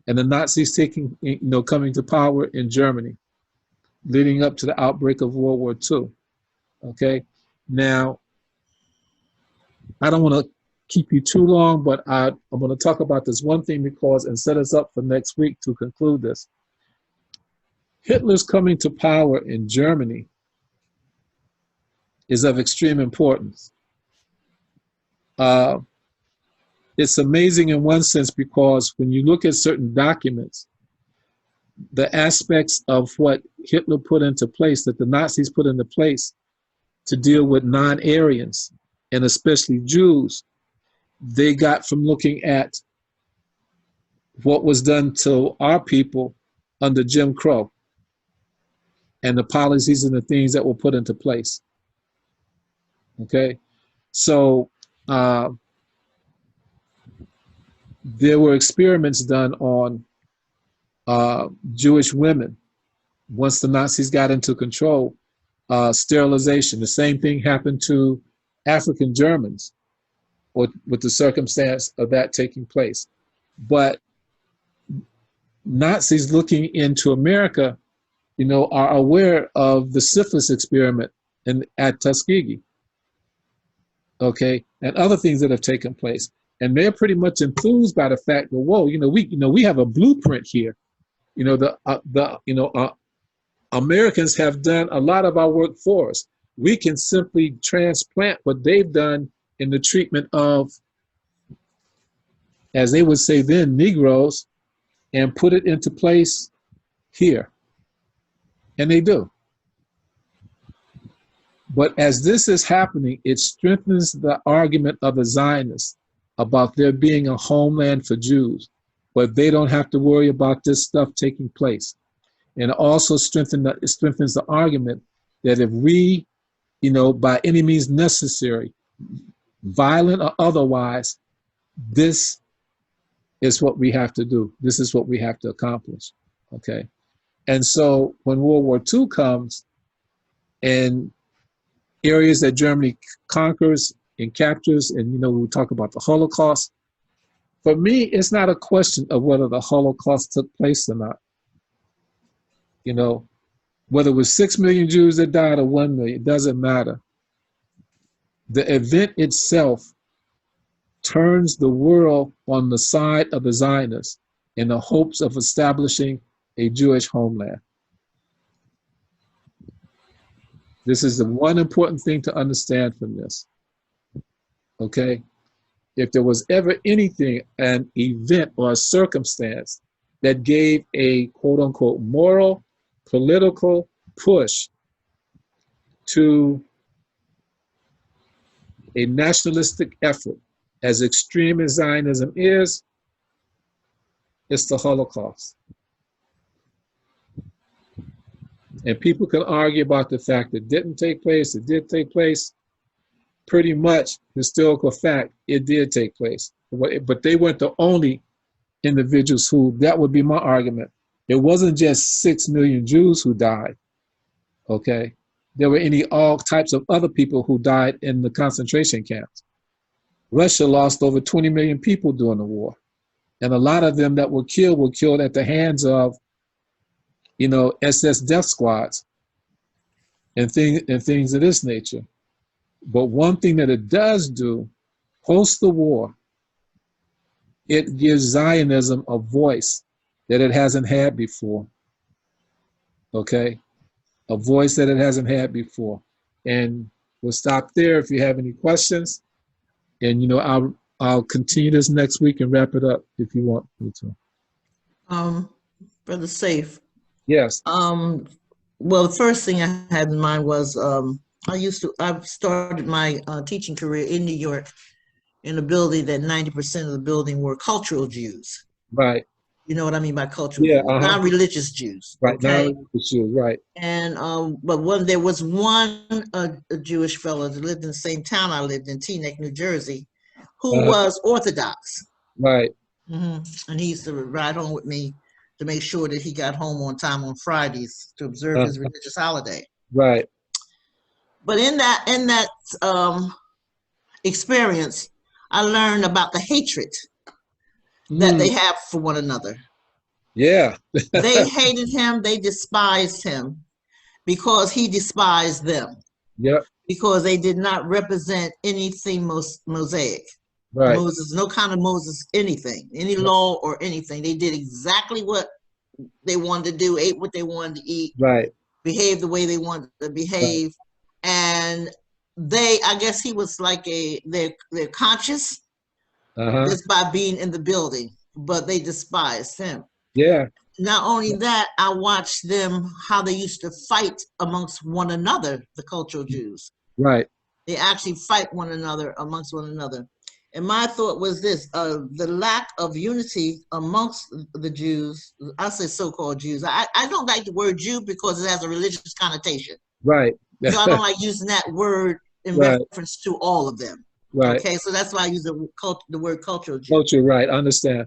and the Nazis coming to power in Germany, leading up to the outbreak of World War II. Okay, now I don't want to keep you too long, but I'm going to talk about this one thing and set us up for next week to conclude this. Hitler's coming to power in Germany is of extreme importance. It's amazing in one sense because when you look at certain documents, the aspects of what Hitler put into place, that the Nazis put into place to deal with non-Aryans, and especially Jews, they got from looking at what was done to our people under Jim Crow and the policies and the things that were put into place. Okay, so there were experiments done on Jewish women once the Nazis got into control. Sterilization. The same thing happened to African Germans, or with the circumstance of that taking place. But Nazis looking into America, are aware of the syphilis experiment at Tuskegee, okay, and other things that have taken place. And they're pretty much enthused by the fact that, whoa, we have a blueprint here. Americans have done a lot of our work for us. We can simply transplant what they've done in the treatment of, as they would say then, Negroes, and put it into place here. And they do. But as this is happening, it strengthens the argument of the Zionists about there being a homeland for Jews, but they don't have to worry about this stuff taking place. And it also strengthens the argument that if we, by any means necessary, violent or otherwise, this is what we have to do. This is what we have to accomplish, okay? And so when World War II comes and areas that Germany conquers and captures, and we talk about the Holocaust, for me, it's not a question of whether the Holocaust took place or not. Whether it was 6 million Jews that died or 1 million, it doesn't matter. The event itself turns the world on the side of the Zionists in the hopes of establishing a Jewish homeland. This is the one important thing to understand from this, okay? If there was ever anything, an event or a circumstance that gave a quote unquote moral, political push to a nationalistic effort, as extreme as Zionism is, it's the Holocaust. And people can argue about the fact that it didn't take place, it did take place. Pretty much historical fact, it did take place. But they weren't the only individuals who, that would be my argument. It wasn't just 6 million Jews who died, okay? There were all types of other people who died in the concentration camps. Russia lost over 20 million people during the war. And a lot of them that were killed at the hands of, SS death squads and things of this nature. But one thing that it does do, post the war, it gives Zionism a voice that it hasn't had before, okay? A voice that it hasn't had before. And we'll stop there if you have any questions. And, I'll continue this next week and wrap it up if you want me to. Brother Saif. Yes. Well, the first thing I had in mind was I've started my teaching career in New York in a building that 90% of the building were cultural Jews. Right. You know what I mean by cultural Jews? Non-religious Jews. Right, okay? non-religious Jews, right. And but there was one a Jewish fellow that lived in the same town I lived in, Teaneck, New Jersey, who was Orthodox. Right. And he used to ride home with me to make sure that he got home on time on Fridays to observe his religious holiday. Right. But in that experience, I learned about the hatred that they have for one another. Yeah. They hated him, they despised him because he despised them. Yep. Because they did not represent anything Mosaic. Right. Moses, no kind of Moses, anything, any law or anything. They did exactly what they wanted to do, ate what they wanted to eat, right, behaved the way they wanted to behave. Right. And I guess he was like their conscious just by being in the building, but they despised him. Yeah. Not only that, I watched them, how they used to fight amongst one another, the cultural Jews. Right. They actually fight one another amongst one another. And my thought was this, the lack of unity amongst the Jews, I say so-called Jews. I don't like the word Jew because it has a religious connotation. Right. So I don't like using that word in reference to all of them. Right. Okay, so that's why I use the word cultural Jew. Culture, right, understand.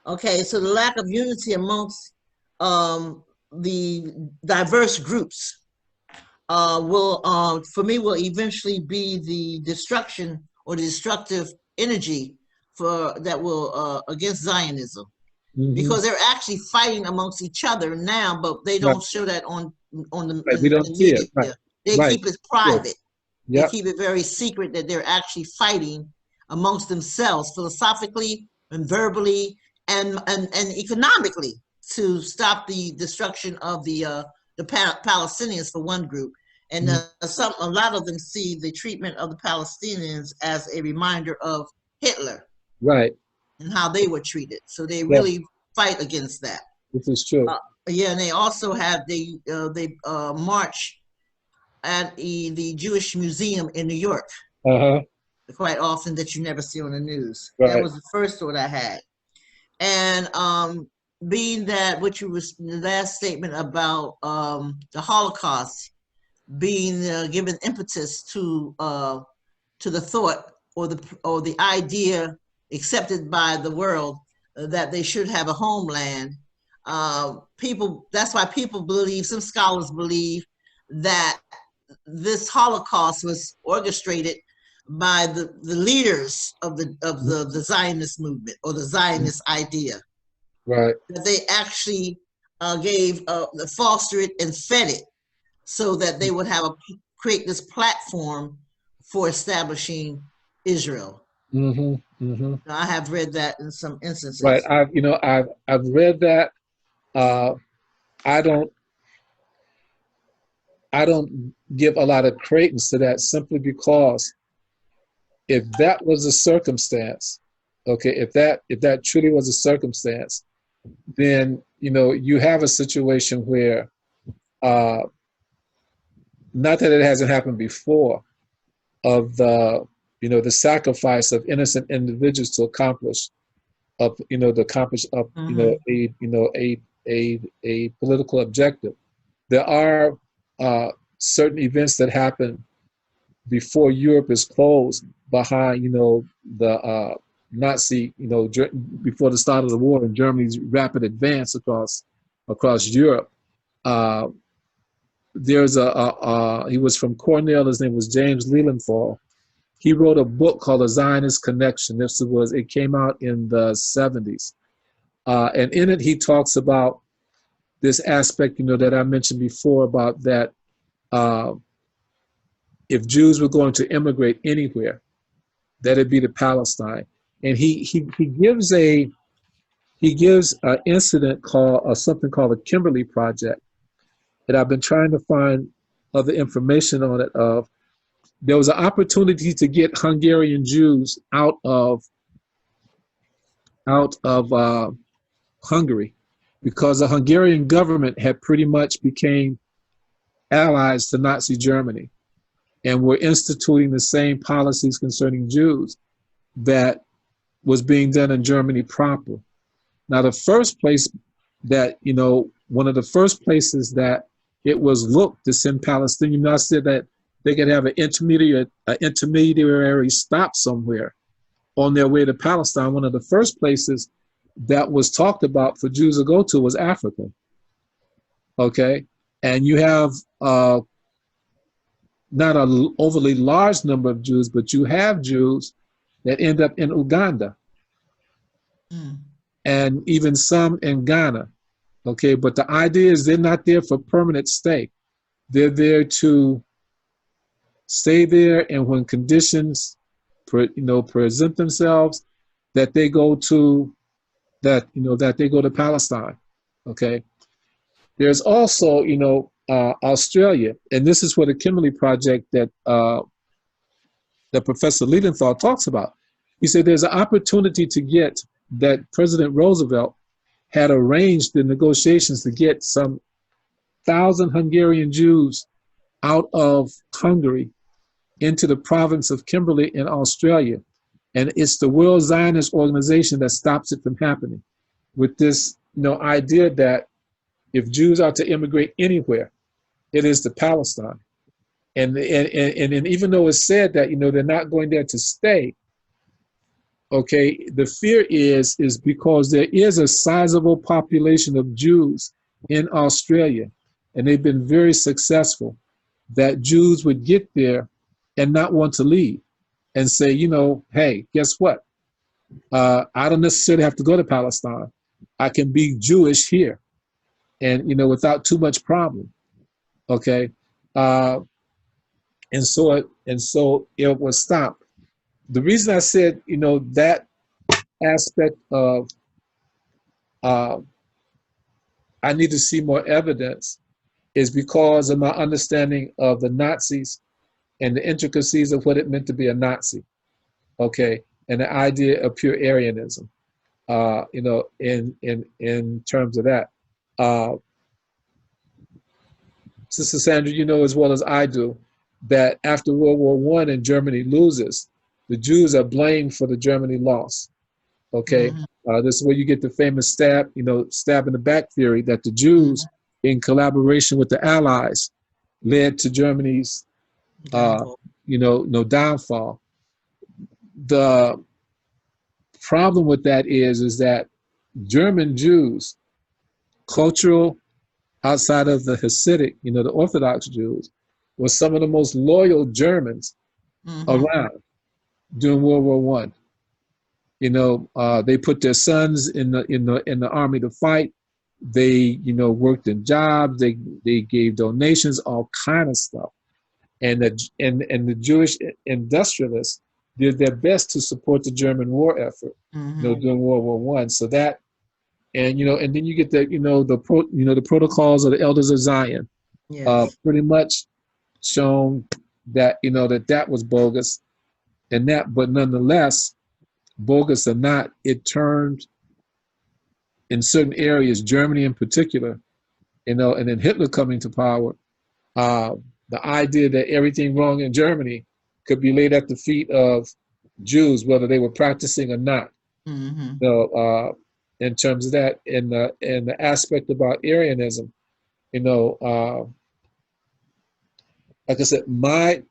Okay, so the lack of unity amongst the diverse groups will eventually be the destruction or the destructive energy that will against Zionism, because they're actually fighting amongst each other now, but they don't show that on the we don't see it. Right. They keep it private. Yep. They keep it very secret that they're actually fighting amongst themselves philosophically and verbally and economically to stop the destruction of the Palestinians for one group. And a lot of them see the treatment of the Palestinians as a reminder of Hitler, right, and how they were treated. So they really fight against that. This is true. And they also have they march at the Jewish Museum in New York quite often, that you never see on the news. Right. That was the first thought I had. And being that what you was the last statement about the Holocaust being given impetus to the thought or the idea accepted by the world that they should have a homeland. That's why people believe, some scholars believe, that this Holocaust was orchestrated by the leaders of the Zionist movement or the Zionist idea. Right. That they actually fostered it and fed it, so that they would create this platform for establishing Israel. I have read that in some instances. Right. I've read that. I don't give a lot of credence to that, simply because if that was a circumstance, okay, if that truly was a circumstance, then you have a situation where not that it hasn't happened before, of the sacrifice of innocent individuals to accomplish a political objective. There are certain events that happen before Europe is closed behind the Nazi, before the start of the war and Germany's rapid advance across Europe. There's he was from Cornell, his name was James Lilienthal. He wrote a book called The Zionist Connection. It came out in the 70s. And in it, he talks about this aspect, that I mentioned before, about that if Jews were going to immigrate anywhere, that it'd be to Palestine. And he gives an incident called something called the Kimberley Project, that I've been trying to find other information on it. There was an opportunity to get Hungarian Jews out of Hungary, because the Hungarian government had pretty much became allies to Nazi Germany and were instituting the same policies concerning Jews that was being done in Germany proper. Now, the first place that, one of the first places that it was looked to send Palestinians, I said that they could have an intermediary stop somewhere on their way to Palestine. One of the first places that was talked about for Jews to go to was Africa. Okay, and you have not an overly large number of Jews, but you have Jews that end up in Uganda. and even some in Ghana. Okay, but the idea is they're not there for permanent stay. They're there to stay there, and when conditions, present themselves, that they go to that they go to Palestine. Okay, there's also Australia, and this is what the Kimberley Project that Professor Liedenthal talks about. He said there's an opportunity to get that President Roosevelt had arranged the negotiations to get some 1,000 Hungarian Jews out of Hungary into the province of Kimberley in Australia. And it's the World Zionist Organization that stops it from happening, with this idea that if Jews are to immigrate anywhere, it is to Palestine. And even though it's said that they're not going there to stay, okay, the fear is because there is a sizable population of Jews in Australia, and they've been very successful, that Jews would get there and not want to leave and say, hey, guess what? I don't necessarily have to go to Palestine. I can be Jewish here, and without too much problem. Okay, and so it was stopped. The reason I said that aspect of I need to see more evidence is because of my understanding of the Nazis and the intricacies of what it meant to be a Nazi. Okay, and the idea of pure Aryanism. In terms of that. Sister Sandra, you know as well as I do that after World War I and Germany loses, the Jews are blamed for the Germany loss. Okay, this is where you get the famous stab in the back theory that the Jews, in collaboration with the Allies, led to Germany's, downfall. The problem with that is that German Jews, cultural, outside of the Hasidic, the Orthodox Jews, were some of the most loyal Germans around during World War I. They put their sons in the army to fight. They worked in jobs. They gave donations, all kind of stuff. And the Jewish industrialists did their best to support the German war effort during World War I. So that. And and then you get the protocols of the Elders of Zion, pretty much shown that that was bogus, but nonetheless, bogus or not, it turned in certain areas, Germany in particular, and then Hitler coming to power, the idea that everything wrong in Germany could be laid at the feet of Jews, whether they were practicing or not. In terms of that, and the aspect about Aryanism, like I said, my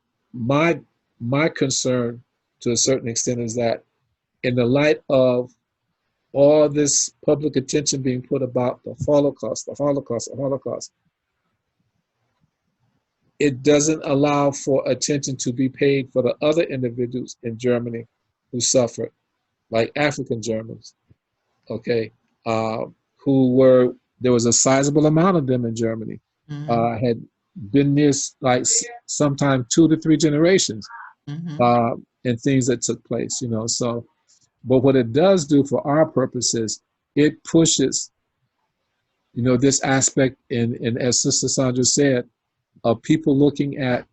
concern to a certain extent is that in the light of all this public attention being put about the Holocaust, it doesn't allow for attention to be paid for the other individuals in Germany who suffered, like African Germans. Okay, there was a sizable amount of them in Germany, had been there like sometime 2 to 3 generations, and things that took place, so, but what it does do for our purposes, it pushes, this aspect and as Sister Sandra said, of people looking at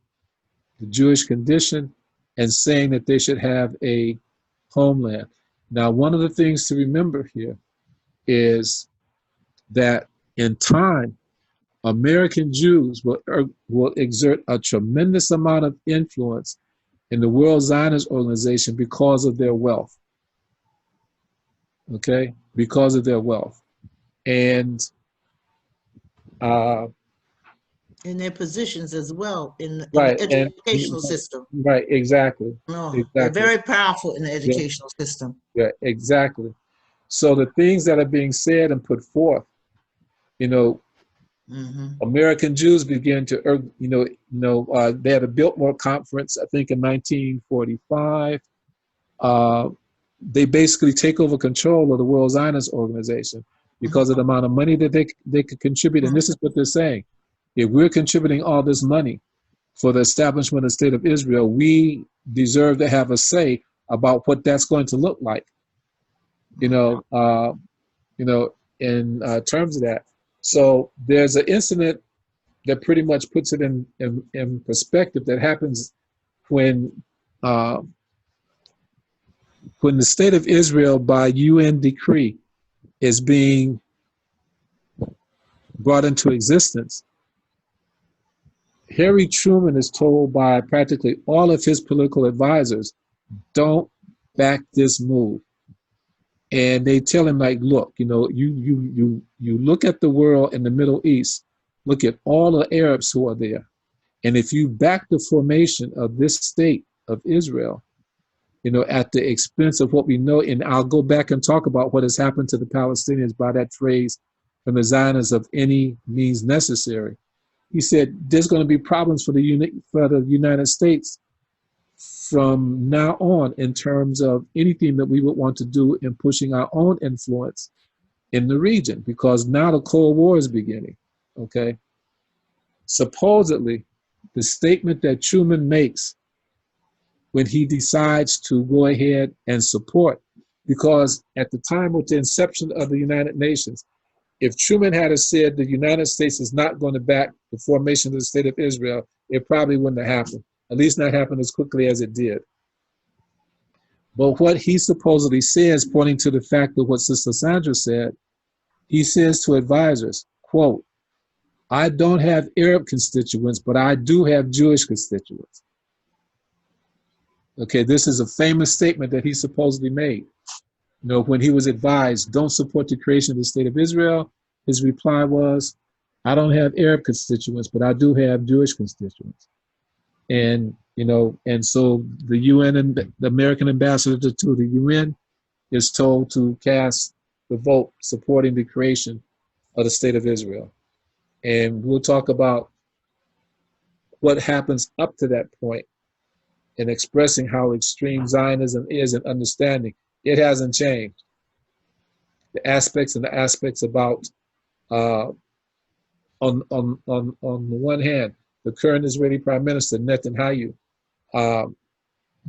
the Jewish condition and saying that they should have a homeland. Now, one of the things to remember here is that in time, American Jews will exert a tremendous amount of influence in the World Zionist Organization because of their wealth. Okay? Because of their wealth. And in their positions as well in the educational system. Right, exactly. Exactly. They're very powerful in the educational system. Yeah, exactly. So the things that are being said and put forth, American Jews began to, they had a Biltmore conference, I think in 1945. they basically take over control of the World Zionist Organization because of the amount of money that they could contribute. And this is what they're saying. If we're contributing all this money for the establishment of the State of Israel, we deserve to have a say about what that's going to look like, in terms of that. So there's an incident that pretty much puts it in perspective that happens when the State of Israel by UN decree is being brought into existence. Harry Truman is told by practically all of his political advisors, don't back this move. And they tell him, like, look, you look at the world in the Middle East, look at all the Arabs who are there. And if you back the formation of this state of Israel, at the expense of what we know, and I'll go back and talk about what has happened to the Palestinians by that phrase from the Zionists, of any means necessary. He said, there's going to be problems for the United States from now on in terms of anything that we would want to do in pushing our own influence in the region, because now the Cold War is beginning, okay? Supposedly, the statement that Truman makes when he decides to go ahead and support, because at the time with the inception of the United Nations, if Truman had said the United States is not going to back the formation of the State of Israel, it probably wouldn't have happened, at least not happen as quickly as it did. But what he supposedly says, pointing to the fact of what Sister Sandra said, he says to advisors, quote, I don't have Arab constituents, but I do have Jewish constituents. Okay, this is a famous statement that he supposedly made. When he was advised, don't support the creation of the State of Israel, his reply was, I don't have Arab constituents, but I do have Jewish constituents. And, and so the UN and the American ambassador to the UN is told to cast the vote supporting the creation of the State of Israel. And we'll talk about what happens up to that point in expressing how extreme Zionism is in understanding. It hasn't changed. The aspects about, on the one hand, the current Israeli Prime Minister, Netanyahu,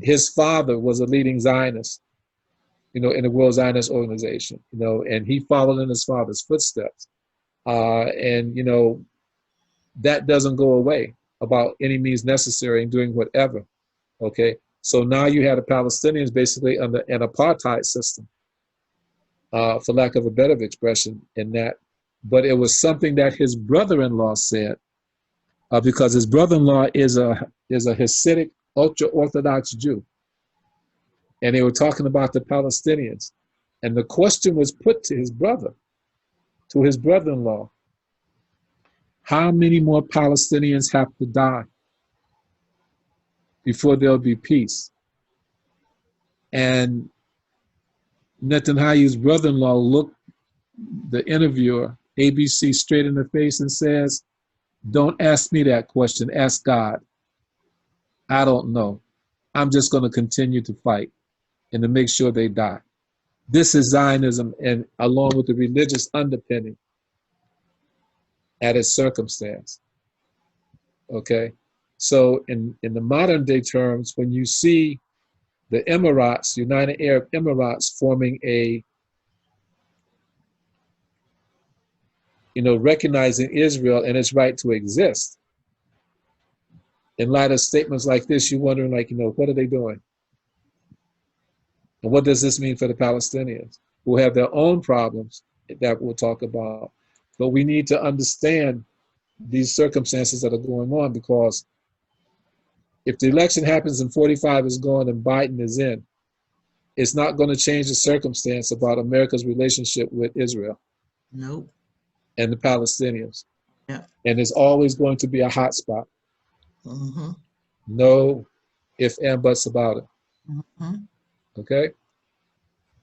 his father was a leading Zionist, in the World Zionist Organization, and he followed in his father's footsteps. And that doesn't go away about any means necessary in doing whatever, okay? So now you have the Palestinians basically under an apartheid system, for lack of a better expression in that. But it was something that his brother-in-law said, because his brother-in-law is a Hasidic ultra-Orthodox Jew. And they were talking about the Palestinians. And the question was put to his brother-in-law, how many more Palestinians have to die before there'll be peace? And Netanyahu's brother-in-law looked the interviewer, ABC, straight in the face and says, don't ask me that question, ask God. I don't know. I'm just going to continue to fight and to make sure they die. This is Zionism, and along with the religious underpinning at its circumstance. Okay? So in the modern day terms, when you see the Emirates, United Arab Emirates, forming a, recognizing Israel and its right to exist, in light of statements like this, you're wondering, what are they doing? And what does this mean for the Palestinians, who have their own problems that we'll talk about? But we need to understand these circumstances that are going on, because if the election happens and 45 is gone and Biden is in, it's not going to change the circumstance about America's relationship with Israel. Nope. And the Palestinians. Yeah. And it's always going to be a hot spot. Mm-hmm. No ifs and buts about it. Mm-hmm. Okay?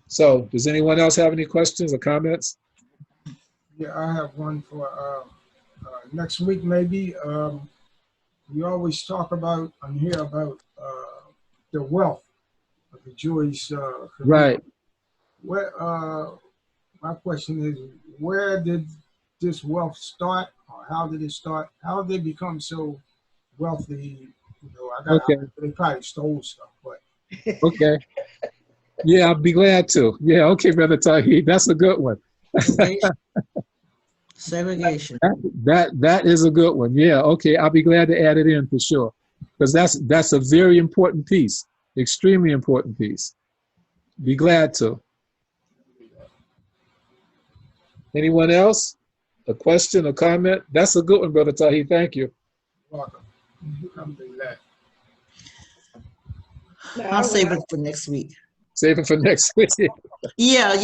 So, does anyone else have any questions or comments? Yeah, I have one for next week maybe. We always talk about and hear about the wealth the Jewish community. Right. Where, my question is, where did this wealth start, or how did it start? How did they become so wealthy? You know, Okay. they probably stole stuff, but Okay. Yeah, I'll be glad to. Yeah, okay, Brother Tahir, that's a good one. Segregation. That is a good one. Yeah, okay, I'll be glad to add it in for sure, because that's a very important piece, extremely important piece. Be glad to. Anyone else? A question, a comment? That's a good one, Brother Tahir. Thank you. welcome. Alhamdulillah. I'll save it for next week. Save it for next week. Yeah.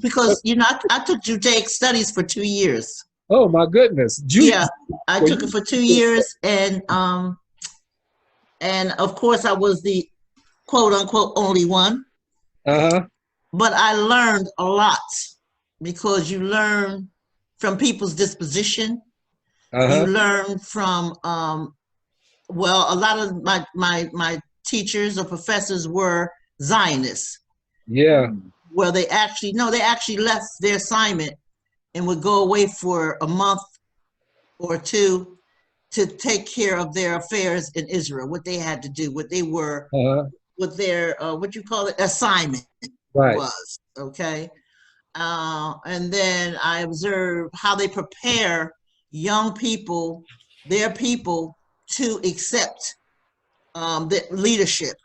Because I took Judaic studies for 2 years. Oh my goodness. Yeah, I took it for 2 years, and of course I was the quote unquote only one. But I learned a lot, because you learn from people's disposition. You learn from well, a lot of my teachers or professors were Zionists. Yeah. Well, they actually left their assignment and would go away for a month or two to take care of their affairs in Israel, what they had to do, what they were, what their, what you call it, assignment was, okay? And then I observed how they prepare young people, their people, to accept the leadership,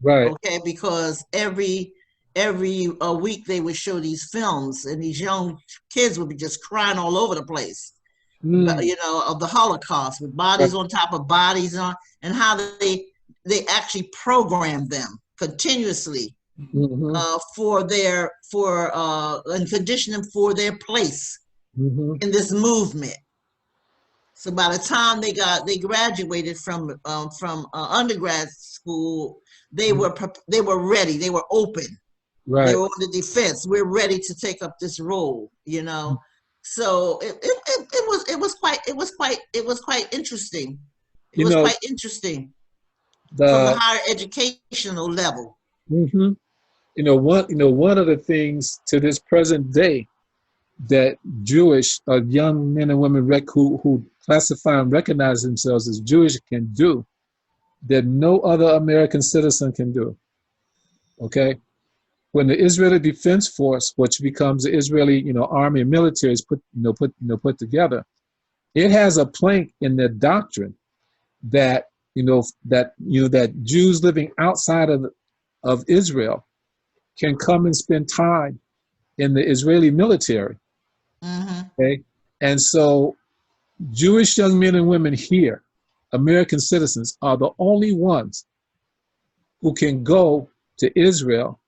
okay? Because every week they would show these films, and these young kids would be just crying all over the place, you know, of the Holocaust, with bodies on top of bodies, and how they actually programmed them continuously and condition them for their place in this movement. So by the time they graduated from undergrad school, they were ready. They were open. They were on the defense. We're ready to take up this role, you know. So it was quite interesting. It was quite interesting from the higher educational level. You know, one of the things to this present day that Jewish young men and women who classify and recognize themselves as Jewish can do, that no other American citizen can do. Okay, when the Israeli Defense Force, which becomes the Israeli army and military, is put together, it has a plank in their doctrine that that Jews living outside of Israel can come and spend time in the Israeli military. Okay, and so Jewish young men and women here, American citizens, are the only ones who can go to Israel,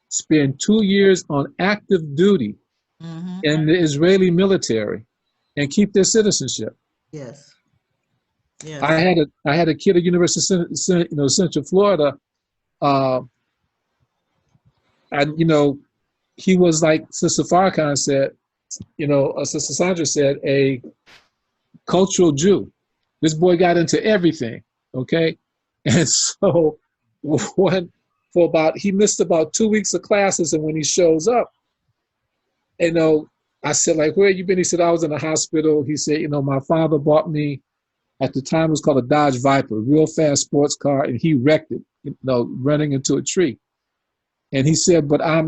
spend 2 years on active duty in the Israeli military, and keep their citizenship. Yes. I had a kid at University of Central Florida, and he was, like Sister Farrakhan said, Sister Sandra said, a cultural Jew. This boy got into everything, okay? And so he missed about 2 weeks of classes, and when he shows up, I said, like, where you been? He said, I was in the hospital. He said, my father bought me, at the time it was called a Dodge Viper, real fast sports car, and he wrecked it, running into a tree. And he said, I'm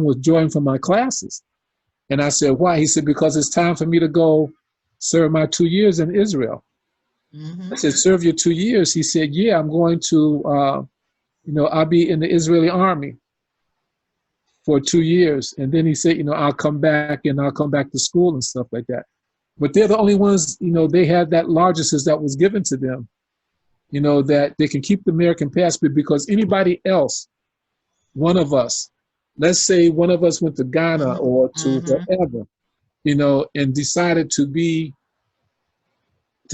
withdrawing from my classes. And I said, why? He said, because it's time for me to go serve my 2 years in Israel. I said, serve your 2 years? He said, yeah, I'm going to, I'll be in the Israeli army for 2 years. And then he said, I'll come back to school and stuff like that. But they're the only ones, they had that largesse that was given to them, that they can keep the American passport, because anybody else, one of us, let's say one of us went to Ghana or to wherever, and decided to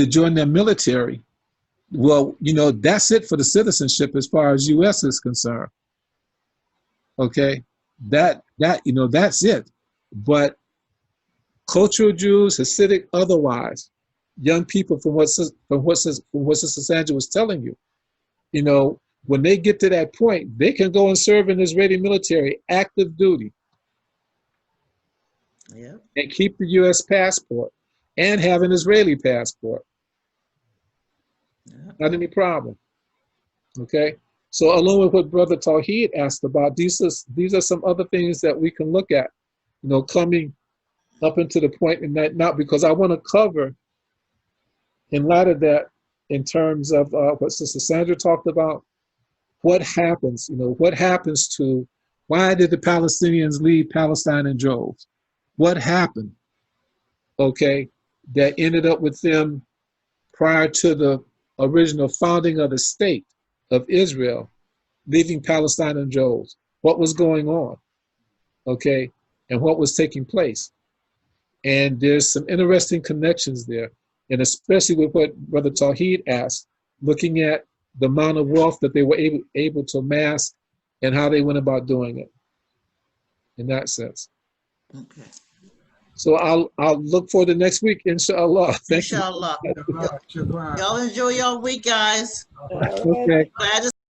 join their military. Well, that's it for the citizenship as far as U.S. is concerned. Okay, that's it. But cultural Jews, Hasidic, otherwise, young people, from what Sister Sandra was telling you, when they get to that point, they can go and serve in the Israeli military, active duty, Yeah. and keep the U.S. passport and have an Israeli passport. Yeah. Not any problem. Okay? So along with what Brother Tawheed asked about, these are some other things that we can look at, you know, coming up into the point in that now, because I want to cover in light of that in terms of what Sister Sandra talked about, what happens, you know, what happens to, why did the Palestinians leave Palestine in droves? What happened, okay, that ended up with them prior to the original founding of the state of Israel, leaving Palestine in droves? What was going on, okay, and what was taking place? And there's some interesting connections there, and especially with what Brother Tawheed asked, looking at the amount of wealth that they were able to amass and how they went about doing it in that sense. Okay. So I'll look for the next week, inshallah. Thank you. Inshallah. Shabbat, Shabbat. Y'all enjoy your week, guys. All right. Okay. Glad to